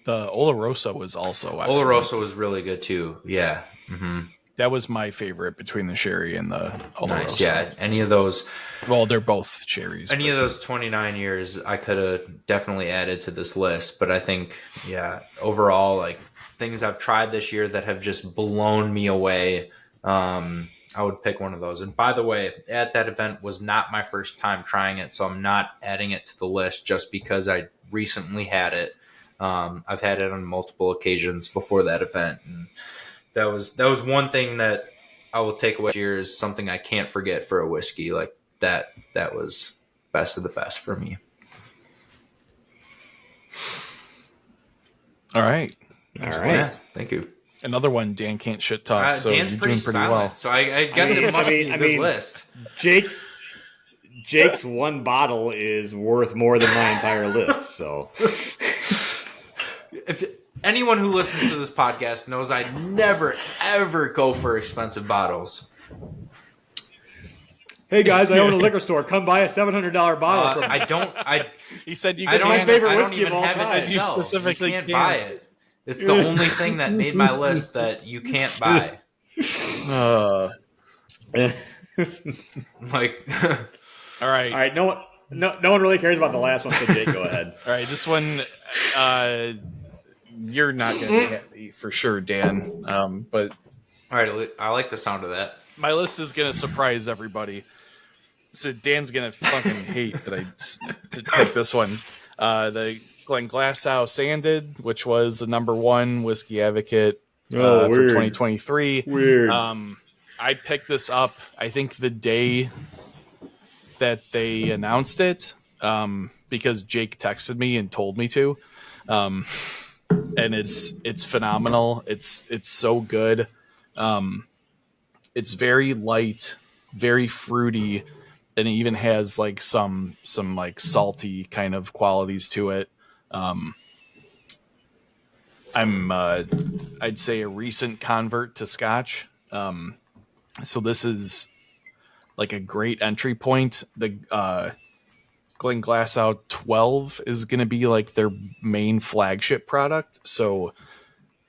The Oloroso was also excellent. Oloroso was really good too. Yeah. Mm-hmm. That was my favorite between the sherry and the Oloroso. Nice. Yeah. Any of those. Well, they're both cherries. Any of those 29 years I could have definitely added to this list. But I think, yeah, overall, like, things I've tried this year that have just blown me away, I would pick one of those. And by the way, at that event was not my first time trying it, so I'm not adding it to the list just because I recently had it. I've had it on multiple occasions before that event, and that was one thing that I will take away this year is something I can't forget for a whiskey. Like, that was best of the best for me. All right. All Yeah, right. thank you. Another one, Dan can't shit talk, so Dan's you're doing pretty silent, well. so I guess it must be a good list. Jake's one bottle is worth more than my entire list. So Anyone who listens to this podcast knows I never, ever go for expensive bottles. Hey guys, I own a liquor store. Come buy a $700 bottle from me. I don't. He said you I don't. my favorite I don't whiskey even of all have it time. to You sell. specifically You can't can't. buy it. It's the only thing that made my list that you can't buy. Like, All right. All right, no one really cares about the last one, so Jake, go ahead. All right, this one, you're not going to be happy for sure, Dan. But all right, I like the sound of that. my list is going to surprise everybody. So Dan's going to fucking hate that I pick this one. The Glenglassaugh Sanded, which was the number one whiskey advocate for 2023. Weird. I picked this up, I think, the day that they announced it, because Jake texted me and told me to. And it's phenomenal. It's so good. It's very light, very fruity, and it even has like some like salty kind of qualities to it. I'd say a recent convert to Scotch. So this is like a great entry point. The Glenglassaugh 12 is going to be like their main flagship product. So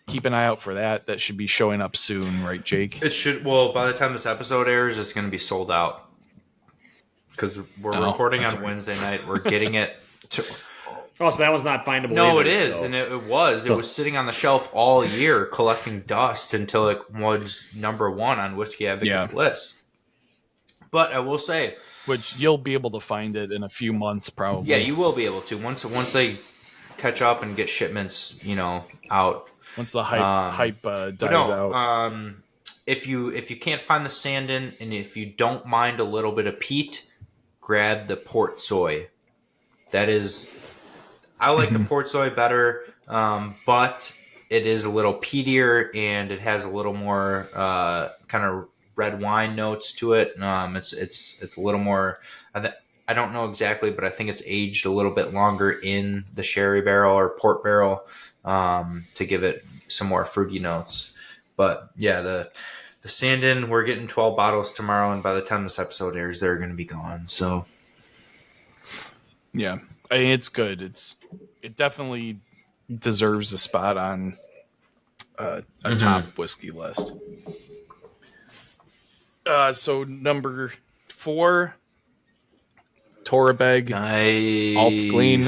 keep an eye out for that. That should be showing up soon, right, Jake? It should. Well, by the time this episode airs, it's going to be sold out. Because we're recording on Wednesday night. We're getting it to... Oh, so that one's not findable. No, either, it is, so. and it was. It was sitting on the shelf all year, collecting dust until it was number one on Whiskey Advocate's list. But I will say, which you'll be able to find it in a few months, probably. Yeah, you will be able to once they catch up and get shipments, out. Once the hype dies out. If you can't find the Sandin, and if you don't mind a little bit of peat, grab the Port Soy. That is. I like the Port Soy better, but it is a little peatier and it has a little more kind of red wine notes to it. It's a little more. I don't know exactly, but I think it's aged a little bit longer in the sherry barrel or port barrel to give it some more fruity notes. But yeah, the Sandin, we're getting 12 bottles tomorrow, and by the time this episode airs, they're going to be gone. So yeah. I mean, it's good. It definitely deserves a spot on a top whiskey list. So number 4, Torabeg, nice. Alt Clean,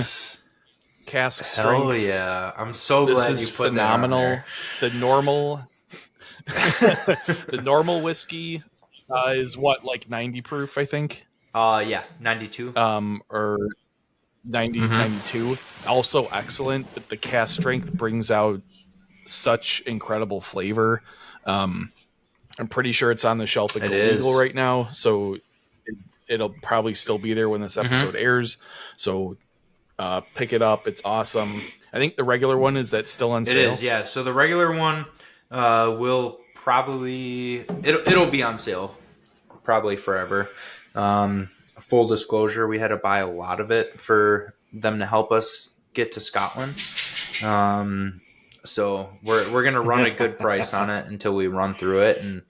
cask strength. Hell yeah! I'm so this glad is you put phenomenal. That on The normal whiskey is what, like 90 proof, I think. Yeah, 92. Or 92. Also excellent, but the cask strength brings out such incredible flavver. I'm pretty sure it's on the shelf at Legal right now, so it'll probably still be there when this episode airs. So pick it up. It's awesome. I think the regular one, is that still on sale? It is, yeah. So the regular one will probably... It'll be on sale probably forever. Full disclosure, we had to buy a lot of it for them to help us get to Scotland. So we're going to run a good price on it until we run through it. And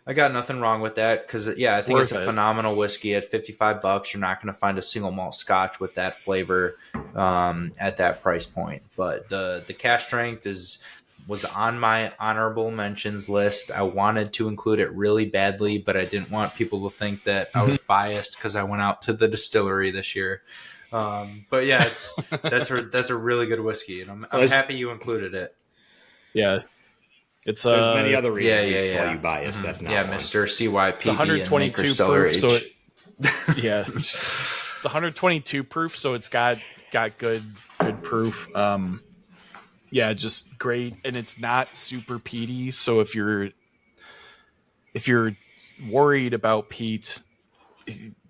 I got nothing wrong with that because, yeah, I think it's a phenomenal whiskey. At $55, you're not going to find a single malt Scotch with that flavor at that price point. But the cask strength was on my honorable mentions list. I wanted to include it really badly, but I didn't want people to think that I was biased because I went out to the distillery this year. But yeah, that's a really good whiskey, and I'm happy you included it. Yeah, it's there's many other reasons to call you biased. That's not one. Mr. CYP. It's 122 proof, so it's 122 proof, so it's got good proof. Yeah, just great, and it's not super peaty. So if you're worried about peat,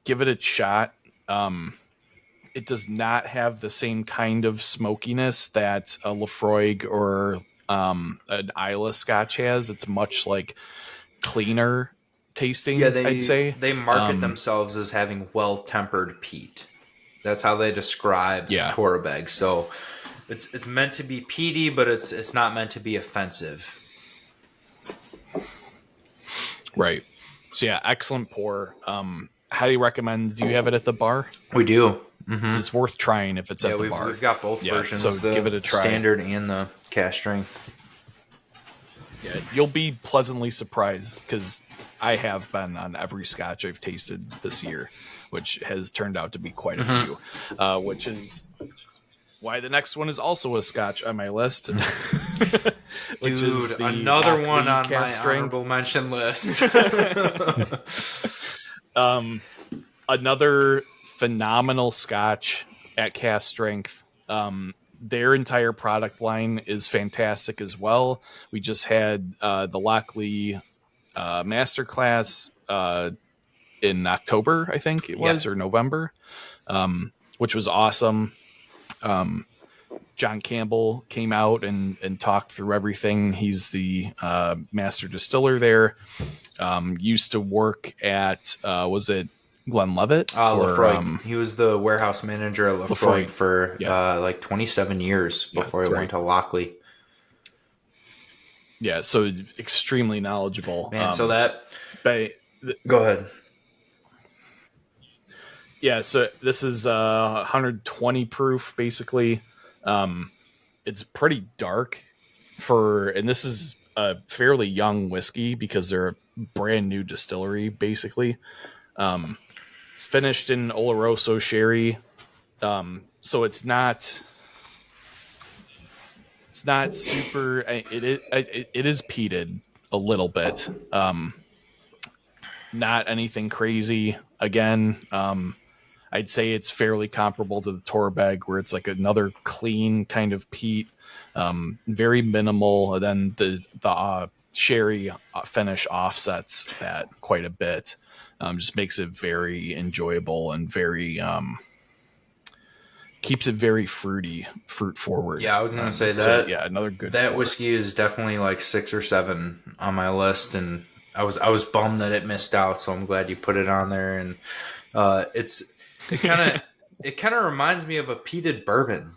give it a shot. It does not have the same kind of smokiness that a Laphroaig or an Islay Scotch has. It's much like cleaner tasting. I'd say they market themselves as having well-tempered peat. That's how they describe Torabeg. So It's meant to be peaty, but it's not meant to be offensive. Right. So yeah, excellent pour. Highly recommend. Do you have it at the bar? We do. It's worth trying if it's at the bar. We've got both versions. So the give it a try. Standard and the cast strength. Yeah, you'll be pleasantly surprised because I have been on every Scotch I've tasted this year, which has turned out to be quite a few. Which is why the next one is also a Scotch on my list. Which Dude, is another one on my strength. honorable mention list. Another phenomenal Scotch at cast strength. Their entire product line is fantastic as well. We just had the Lockley Masterclass in October, I think it was, or November, which was awesome. John Campbell came out and talked through everything. He's the master distiller there. Used to work at, was it Glenlivet? Lefroy. He was the warehouse manager at Lefroy for like 27 years before he went to Lockley. Yeah, so extremely knowledgeable. Man, so that... Go ahead. Yeah, so this is 120 proof, basically. It's pretty dark and this is a fairly young whiskey because they're a brand new distillery, basically. It's finished in Oloroso sherry, so it's not super. It is peated a little bit, not anything crazy. Again, I'd say it's fairly comparable to the Torbeg, where it's like another clean kind of peat, very minimal. And then the sherry finish offsets that quite a bit. Just makes it very enjoyable and very keeps it very fruit forward. Yeah, I was gonna say that. So, another good. That whiskey is definitely like 6 or 7 on my list, and I was bummed that it missed out. So I'm glad you put it on there, and it kind of reminds me of a peated bourbon.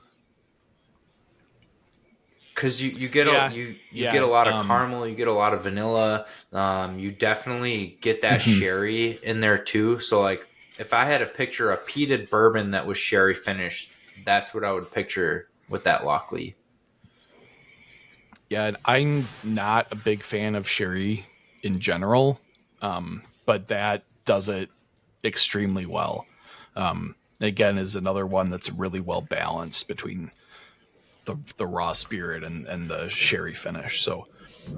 Because you get get a lot of caramel, you get a lot of vanilla. You definitely get that sherry in there too. So like, if I had to picture a peated bourbon that was sherry finished, that's what I would picture with that Lockley. Yeah, and I'm not a big fan of sherry in general, but that does it extremely well. Again, is another one that's really well balanced between the raw spirit and the sherry finish. So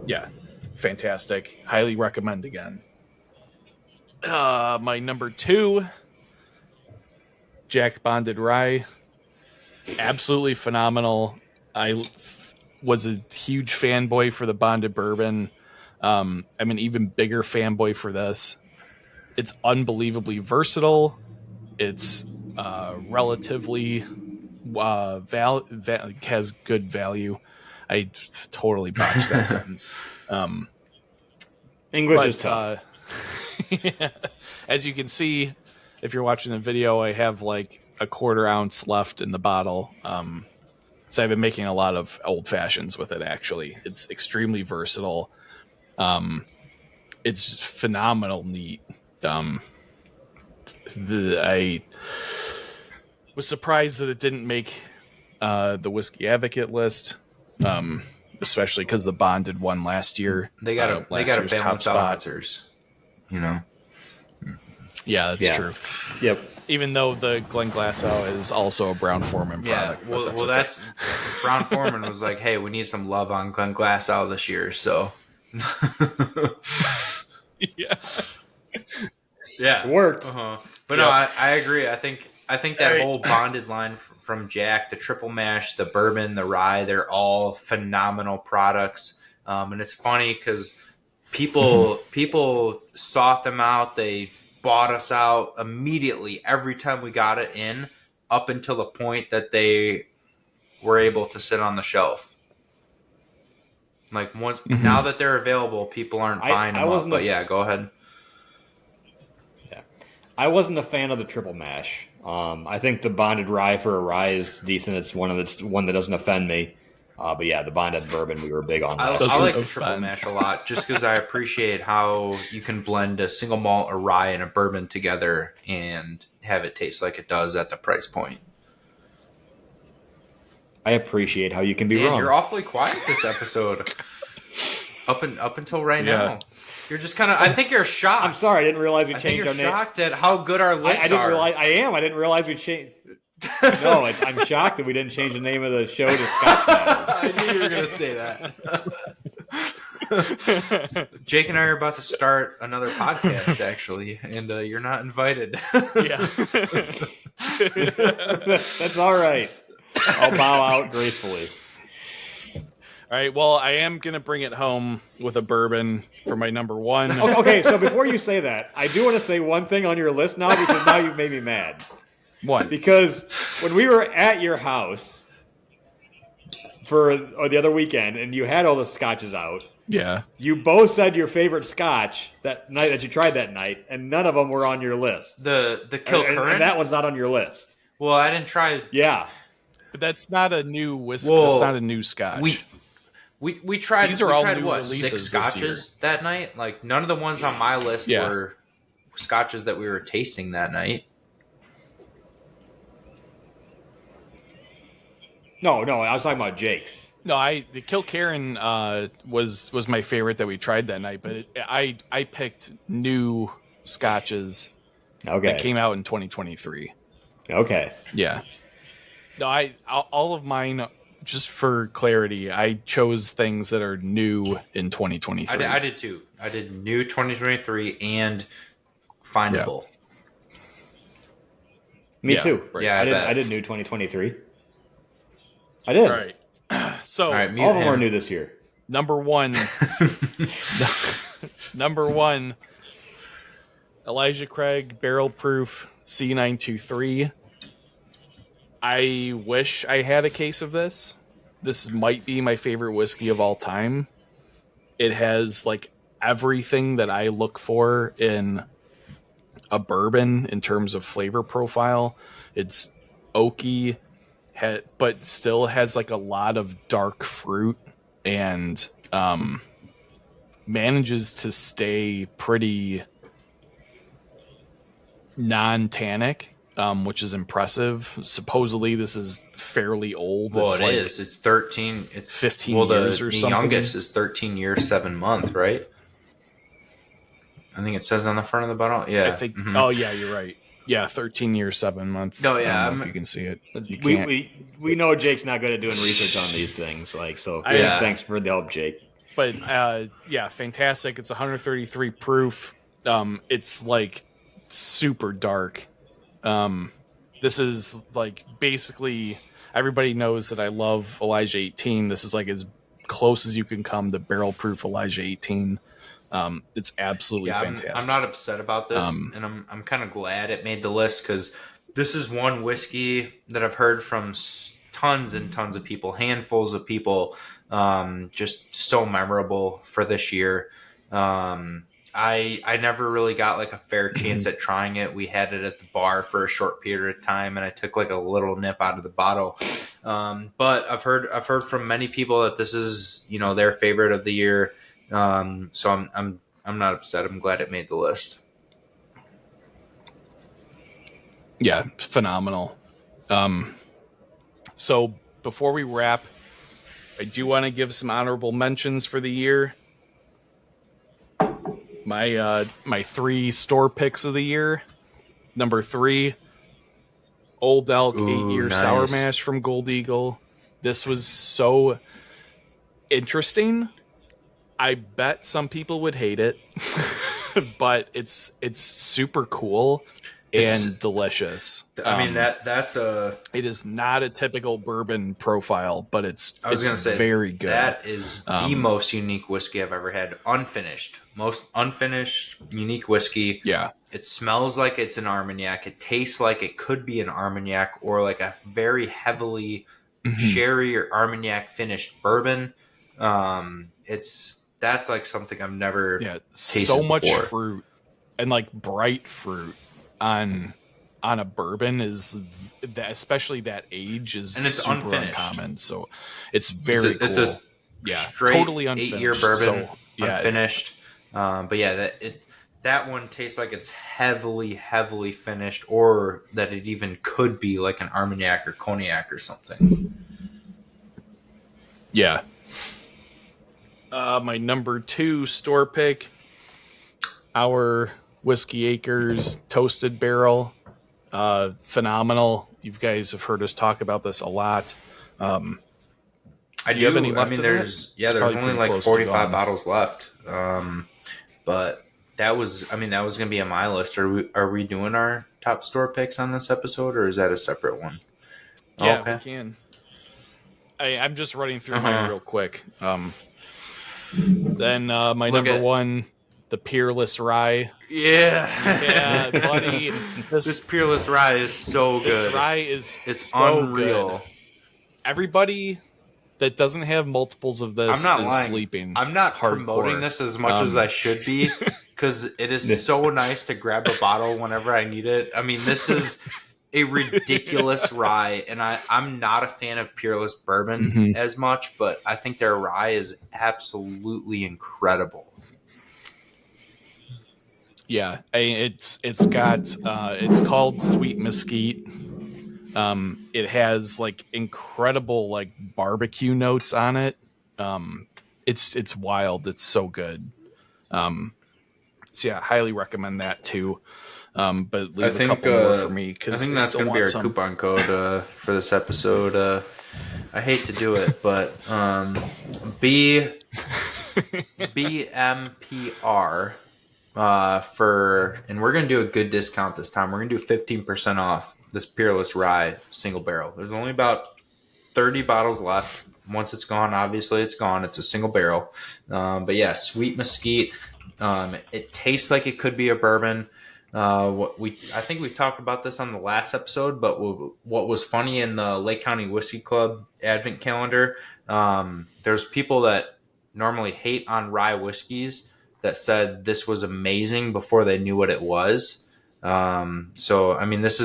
yeah, fantastic. Highly recommend again. My number 2, Jack Bonded Rye. Absolutely phenomenal. I was a huge fanboy for the Bonded Bourbon. I'm an even bigger fanboy for this. It's unbelievably versatile. It's relatively has good value. I totally botched that sentence. English is tough. As you can see, if you're watching the video, I have like a 1/4 ounce left in the bottle. So I've been making a lot of old fashions with it. Actually, it's extremely versatile. It's just phenomenal neat. I was surprised that it didn't make the Whiskey Advocate list, especially because the Bonded one last year. They got to balance out answers, you know. Yeah, that's true. Yep. Even though the Glenglassaugh is also a Brown Forman product. Yeah, well, that's Brown Forman was like, hey, we need some love on Glenglassaugh this year, so. Yeah, it worked. But no, I agree. I think that whole Bonded line from Jack, the triple mash, the bourbon, the rye, they're all phenomenal products. And it's funny because people sought them out. They bought us out immediately every time we got it in, up until the point that they were able to sit on the shelf. Like once now that they're available, people aren't buying them up. But yeah, go ahead. Yeah, I wasn't a fan of the triple mash. I think the bonded rye for a rye is decent. It's one that doesn't offend me. But yeah, the bonded bourbon we were big on I last Doesn't year. like the triple offend. mash a lot just because I appreciate how you can blend a single malt, a rye, and a bourbon together and have it taste like it does at the price point. I appreciate how you can be Dan, wrong. you're awfully quiet this episode. Up until right Yeah. now, you're just kind of. I think you're shocked. I'm sorry, I didn't realize we I think changed you're our name. shocked at how good our I lists didn't are. realize. I am. I didn't realize we changed. No, I'm shocked that we didn't change the name of the show to Scotch Matters. I knew you were going to say that. Jake and I are about to start another podcast, actually, and you're not invited. Yeah. That's all right. I'll bow out gracefully. All right. Well, I am gonna bring it home with a bourbon for my number one. Okay, so before you say that, I do want to say one thing on your list now because now you've made me mad. One. Because when we were at your house for the other weekend and you had all the scotches out, Yeah. you both said your favorite scotch that night that you tried that night, and none of them were on your list. The And Kilcurran. that one's not on your list. Well, I didn't try. Yeah. But that's not a new whiskey. Well, That's not a new scotch. We tried. These are we all tried new what, releases 6 this scotches that night. Like none of the ones on my list Yeah. were scotches that we were tasting that night. No, I was talking about Jake's. No, the Kilcurran was my favorite that we tried that night, but I picked new scotches Okay. that came out in 2023. Okay. Yeah. No, all of mine, just for clarity, I chose things that are new in 2023. I did too. I did new 2023 and findable. Me Yeah, too. right. Yeah, I did new 2023. I did. All right. So All right, mute All of them him. are new this year. number one, Elijah Craig Barrel Proof C923. I wish I had a case of this. This might be my favorite whiskey of all time. It has like everything that I look for in a bourbon in terms of flavor profile. It's oaky, but still has like a lot of dark fruit and manages to stay pretty non-tannic, which is impressive. Supposedly this is fairly old. Well, it's it like is. It's 13. It's 15 well, years the or something. youngest is 13 years, 7 months, right? I think it says on the front of the bottle. Yeah, I think. Mhm. Oh yeah, you're right. Yeah, 13 years, 7 months. No, yeah, I don't know I'm- if you can see it. You can't. We know Jake's not good at doing research on these things. Like so. Yeah. Thanks for the help, Jake. But yeah, fantastic. It's 133 proof. It's like super dark. This is like basically everybody knows that I love Elijah 18. This is like as close as you can come to barrel proof Elijah 18. It's absolutely fantastic. I'm not upset about this, and I'm kind of glad it made the list because this is one whiskey that I've heard from tons and tons of people, handfuls of people, just so memorable for this year. I never really got like a fair chance at trying it. We had it at the bar for a short period of time, and I took like a little nip out of the bottle. But I've heard from many people that this is their favorite of the year. So I'm not upset. I'm glad it made the list. Yeah, phenomenal. So before we wrap, I do want to give some honorable mentions for the year. My 3 store picks of the year. Number 3, Old Elk Ooh, 8-year nice. sour mash from Gold Eagle. This was so interesting. I bet some people would hate it, but it's super cool and delicious. I mean that's a. It is not a typical bourbon profile, but it's Gonna say very good. That is the most unique whiskey I've ever had. Most unfinished, unique whiskey. Yeah. It smells like it's an Armagnac. It tastes like it could be an Armagnac or like a very heavily sherry or Armagnac finished bourbon. That's like something I've never tasted so much before. fruit and like bright fruit on on a bourbon is that, especially that age, is And it's super unfinished. uncommon. So it's very cool. It's a straight totally 8-year unfinished. bourbon, So yeah, unfinished. But yeah, that one tastes like it's heavily finished, or that it even could be like an Armagnac or Cognac or something. Yeah. My number 2 store pick, our Whiskey Acres Toasted Barrel. Phenomenal. You guys have heard us talk about this a lot. I do you have any do. I left mean, of that? there's It's there's probably only pretty like close to 45 gone. bottles left. But that was going to be on my list. Are we doing our top store picks on this episode, or is that a separate one? Yeah, Okay. we can. I'm just running through mine real quick. Then my number 1, the Peerless Rye. Yeah, buddy. This Peerless Rye is so good. This rye is so unreal. Good. Everybody that doesn't have multiples of this I'm not is lying. sleeping. I'm not hardcore. Promoting this as much as I should be, because it is so nice to grab a bottle whenever I need it. I mean, this is a ridiculous rye, and I'm not a fan of Peerless bourbon as much, but I think their rye is absolutely incredible. Yeah, it's called Sweet Mesquite. It has like incredible like barbecue notes on it. It's wild. It's so good. So yeah, highly recommend that too. But leave a couple more for me, because I think that's going to be our coupon code for this episode. I hate to do it, but BMPR and we're going to do a good discount this time. We're going to do 15% off this Peerless Rye single barrel. There's only about 30 bottles left. Once it's gone, obviously it's gone. It's a single barrel. But yeah, Sweet Mesquite. It tastes like it could be a bourbon. I think we talked about this on the last episode, but what was funny in the Lake County Whiskey Club Advent calendar, there's people that normally hate on rye whiskeys that said this was amazing before they knew what it was. So I mean, it's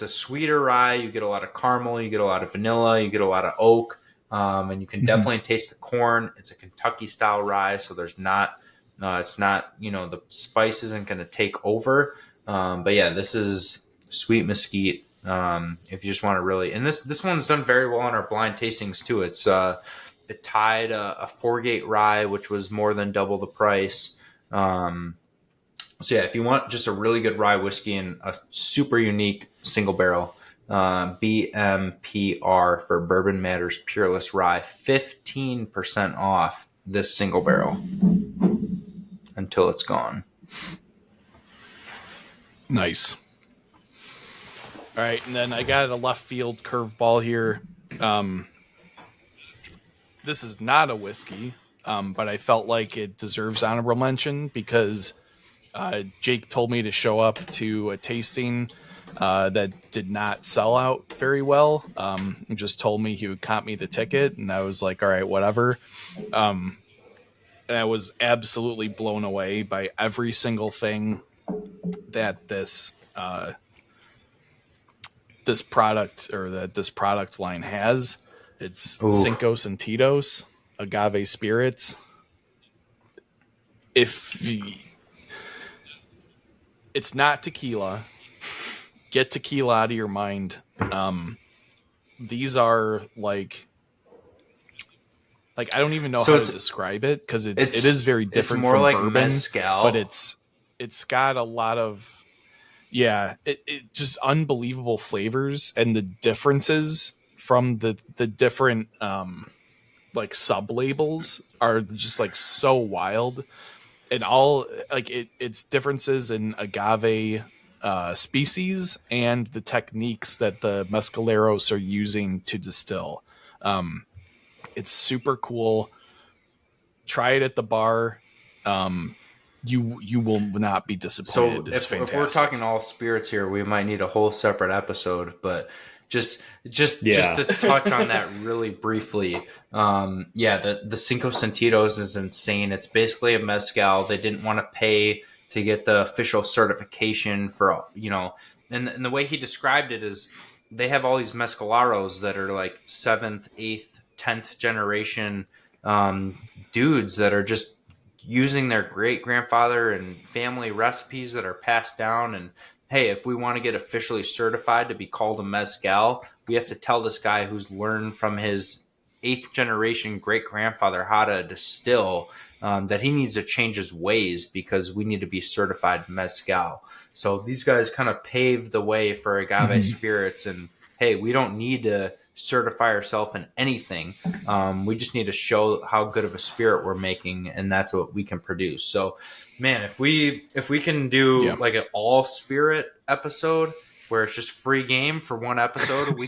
a sweeter rye. You get a lot of caramel, you get a lot of vanilla, you get a lot of oak, and you can definitely taste the corn. It's a Kentucky style rye, so it's not, the spice isn't going to take over. But yeah, this is Sweet Mesquite. If you just want to really, and this one's done very well on our blind tastings too. It tied a 4-gate rye, which was more than double the price. So yeah, if you want just a really good rye whiskey and a super unique single barrel, BMPR for Bourbon Matters Peerless Rye, 15% off this single barrel until it's gone. Nice. All right, and then I got a left field curveball here. This is not a whiskey, but I felt like it deserves honorable mention because Jake told me to show up to a tasting that did not sell out very well. He just told me he would comp me the ticket, and I was like, all right, whatever. And I was absolutely blown away by every single thing that this product line has. It's Cinco Sentidos agave spirits. It's not tequila, get tequila out of your mind. These are like I don't even know how to describe it, because it is very different from like bourbon, mezcal. but it's got a lot of it just unbelievable flavors, and the differences from the different like sub labels are just like so wild, and all like it's differences in agave species and the techniques that the mezcaleros are using to distill. It's super cool. Try it at the bar. You will not be disappointed. So it's fantastic. If we're talking all spirits here, we might need a whole separate episode, but just to touch on that really briefly. The Cinco Sentidos is insane. It's basically a mezcal. They didn't want to pay to get the official certification for, and the way he described it is they have all these mezcalaros that are like 7th, 8th, 10th generation dudes that are just using their great grandfather and family recipes that are passed down. And hey, if we want to get officially certified to be called a mezcal, we have to tell this guy who's learned from his 8th generation great grandfather how to distill, that he needs to change his ways because we need to be certified mezcal. So these guys kind of pave the way for agave spirits. And hey, we don't need to certify ourselves in anything. We just need to show how good of a spirit we're making, and that's what we can produce. So, man, if we can do like an all spirit episode where it's just free game for one episode,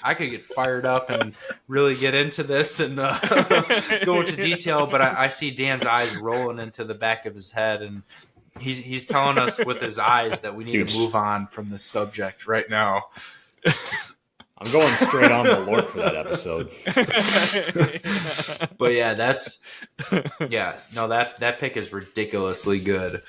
I could get fired up and really get into this and go into detail. But I see Dan's eyes rolling into the back of his head, and he's telling us with his eyes that we need to move on from this subject right now. I'm going straight on the Lord for that episode. But yeah, that pick is ridiculously good.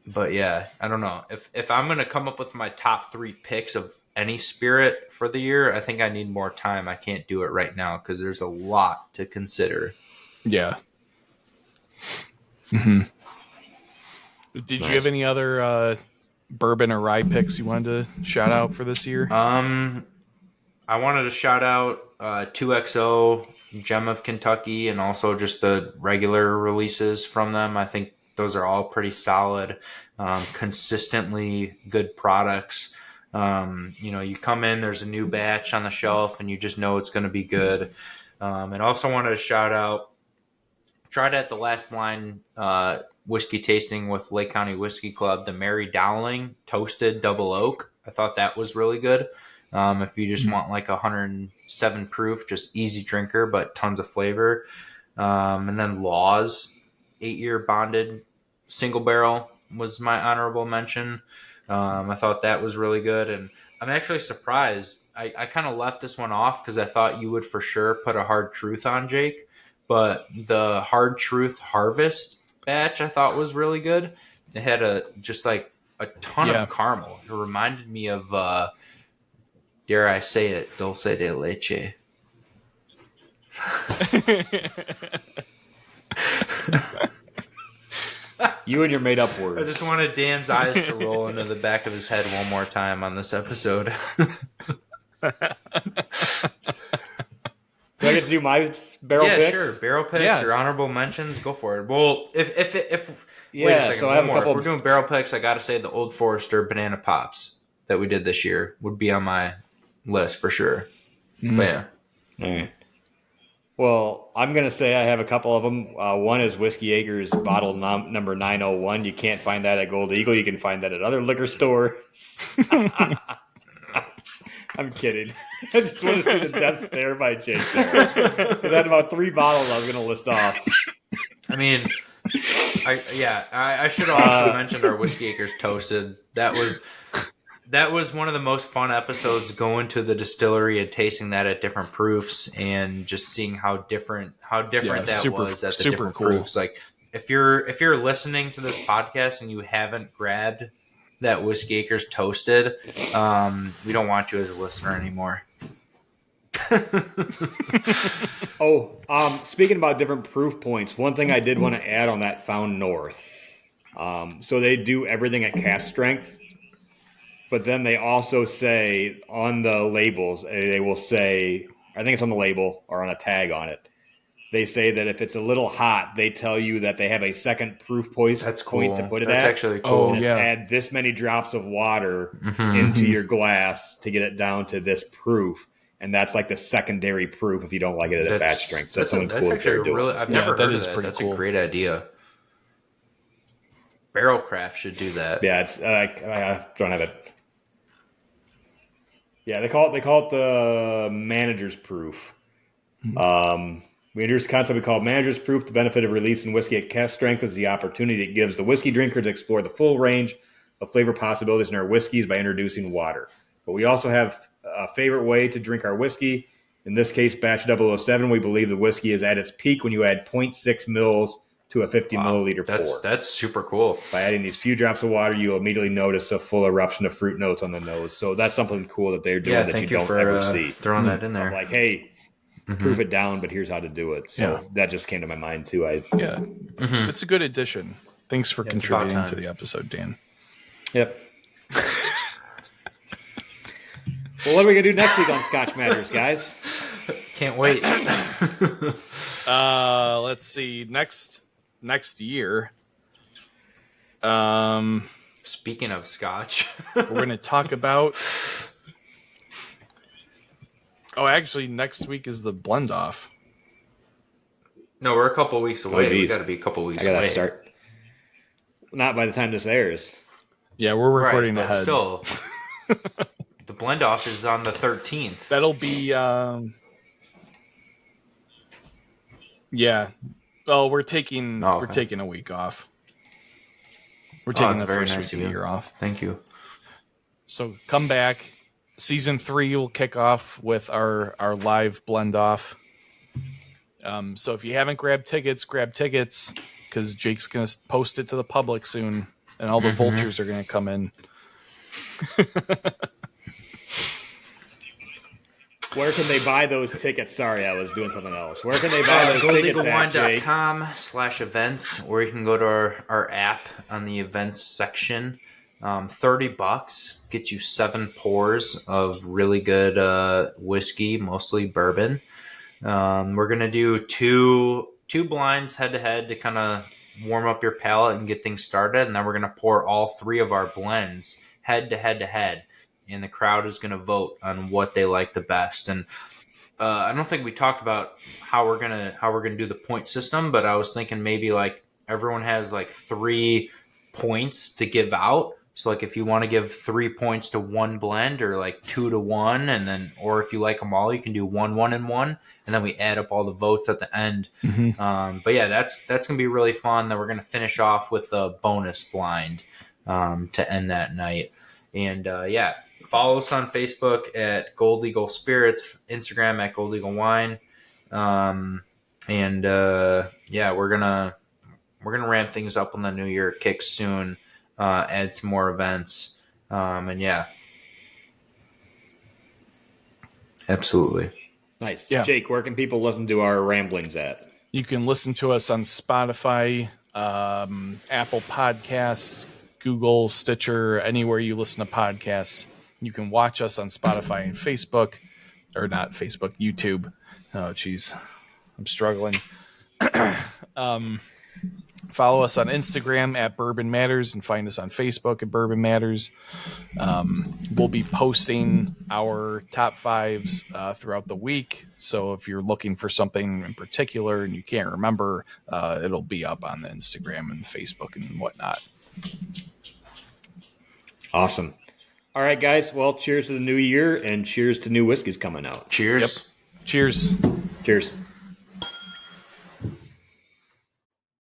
But yeah, I don't know. If I'm going to come up with my top 3 picks of any spirit for the year, I think I need more time. I can't do it right now because there's a lot to consider. Yeah. Mm-hmm. Did you have any other bourbon or rye picks you wanted to shout out for this year? I wanted to shout out 2XO, Gem of Kentucky, and also just the regular releases from them. I think those are all pretty solid, consistently good products. You come in, there's a new batch on the shelf, and you just know it's going to be good. And also wanted to shout out, tried at the last blind whiskey tasting with Lake County Whiskey Club, the Mary Dowling Toasted Double Oak. I thought that was really good. If you just want like 107 proof, just easy drinker, but tons of flavor. And then Laws 8-year bonded single barrel was my honorable mention. I thought that was really good. And I'm actually surprised. I kind of left this one off because I thought you would for sure put a Hard Truth on, Jake. But the Hard Truth Harvest batch I thought was really good. It had a ton of caramel. It reminded me of, dare I say it, dulce de leche. You and your made up words. I just wanted Dan's eyes to roll into the back of his head one more time on this episode. Do I get to do my barrel picks? Yeah, sure. Barrel picks or honorable mentions, go for it. Well, if wait a second, so I have a couple. If we're doing barrel picks, I got to say the Old Forester Banana Pops that we did this year would be on my list for sure. But yeah. All right. Well, I'm going to say I have a couple of them. One is Whiskey Acres bottle number 901. You can't find that at Gold Eagle. You can find that at other liquor stores. I'm kidding. I just want to see the death stare by Jake there. Because I had about 3 bottles I was going to list off. I mean, I should have also mentioned our Whiskey Acres Toasted. That was one of the most fun episodes, going to the distillery and tasting that at different proofs and just seeing how different that was at the different proofs. Like if you're listening to this podcast and you haven't grabbed that Whiskey Acres Toasted, we don't want you as a listener anymore. Speaking about different proof points, one thing I did want to add on that Found North. So they do everything at cask strength, but then they also say on the labels, they will say, I think it's on the label or on a tag on it, they say that if it's a little hot, they tell you that they have a second proof point to put it at. That's actually cool. Add this many drops of water into your glass to get it down to this proof. And that's like the secondary proof if you don't like it at a batch strength. So that's something cool that they're doing. I've never heard of that. That's cool. A great idea. Barrelcraft should do that. Yeah, it's I don't have it. Yeah, they call it the manager's proof. We introduced a concept we call manager's proof. The benefit of releasing whiskey at cask strength is the opportunity it gives the whiskey drinker to explore the full range of flavor possibilities in our whiskeys by introducing water. But we also have a favorite way to drink our whiskey. In this case, batch 007, we believe the whiskey is at its peak when you add 0.6 mils to a 50 milliliter pour. That's super cool. By adding these few drops of water, you'll immediately notice a full eruption of fruit notes on the nose. So that's something cool that they're doing that you don't ever see. Throwing that in there. Like, hey, proof it down, but here's how to do it. So that just came to my mind too. It's a good addition. Thanks for contributing to the episode, Dan. Yep. Well, what are we gonna do next week on Scotch Matters, guys? Can't wait. Let's see. Next year. Speaking of Scotch, we're going to talk about. Oh, actually, next week is the blend off. No, we're a couple weeks away. We geez. got to be a couple weeks I gotta away. start. Not by the time this airs. Yeah, we're recording but ahead. Still, the blend off is on the 13th. That'll be. Yeah. Well, we're taking a week off. We're taking the first week of the year off. Thank you. So come back. Season 3 will kick off with our live blend off. So if you haven't grabbed tickets, grab tickets because Jake's going to post it to the public soon, and all the vultures are going to come in. Where can they buy those tickets? Sorry, I was doing something else. Where can they buy those tickets at, Jake? goldeaglewine.com/events, or you can go to our app on the events section. $30 gets you 7 pours of really good whiskey, mostly bourbon. We're gonna do two blinds head to head to kind of warm up your palate and get things started, and then we're gonna pour all 3 of our blends head to head. And the crowd is going to vote on what they like the best. And I don't think we talked about how we're gonna do the point system, but I was thinking maybe like everyone has like 3 points to give out. So like if you want to give 3 points to one blend, or like 2 to 1, and then, or if you like them all, you can do 1, 1, and 1, and then we add up all the votes at the end. But yeah, that's gonna be really fun. Then we're gonna finish off with a bonus blind to end that night. And follow us on Facebook at Gold Eagle Spirits, Instagram at Gold Eagle Wine, we're gonna ramp things up when the new year kicks soon. Add some more events, absolutely. Nice. Yeah. Jake, where can people listen to our ramblings at? You can listen to us on Spotify, Apple Podcasts, Google, Stitcher, anywhere you listen to podcasts. You can watch us on Spotify and Facebook, or not Facebook, YouTube. Oh, geez, I'm struggling. Follow us on Instagram at Bourbon Matters, and find us on Facebook at Bourbon Matters. We'll be posting our top 5s throughout the week. So if you're looking for something in particular and you can't remember, it'll be up on the Instagram and Facebook and whatnot. Awesome. All right, guys. Well, cheers to the new year, and cheers to new whiskeys coming out. Cheers. Yep. Cheers. Cheers.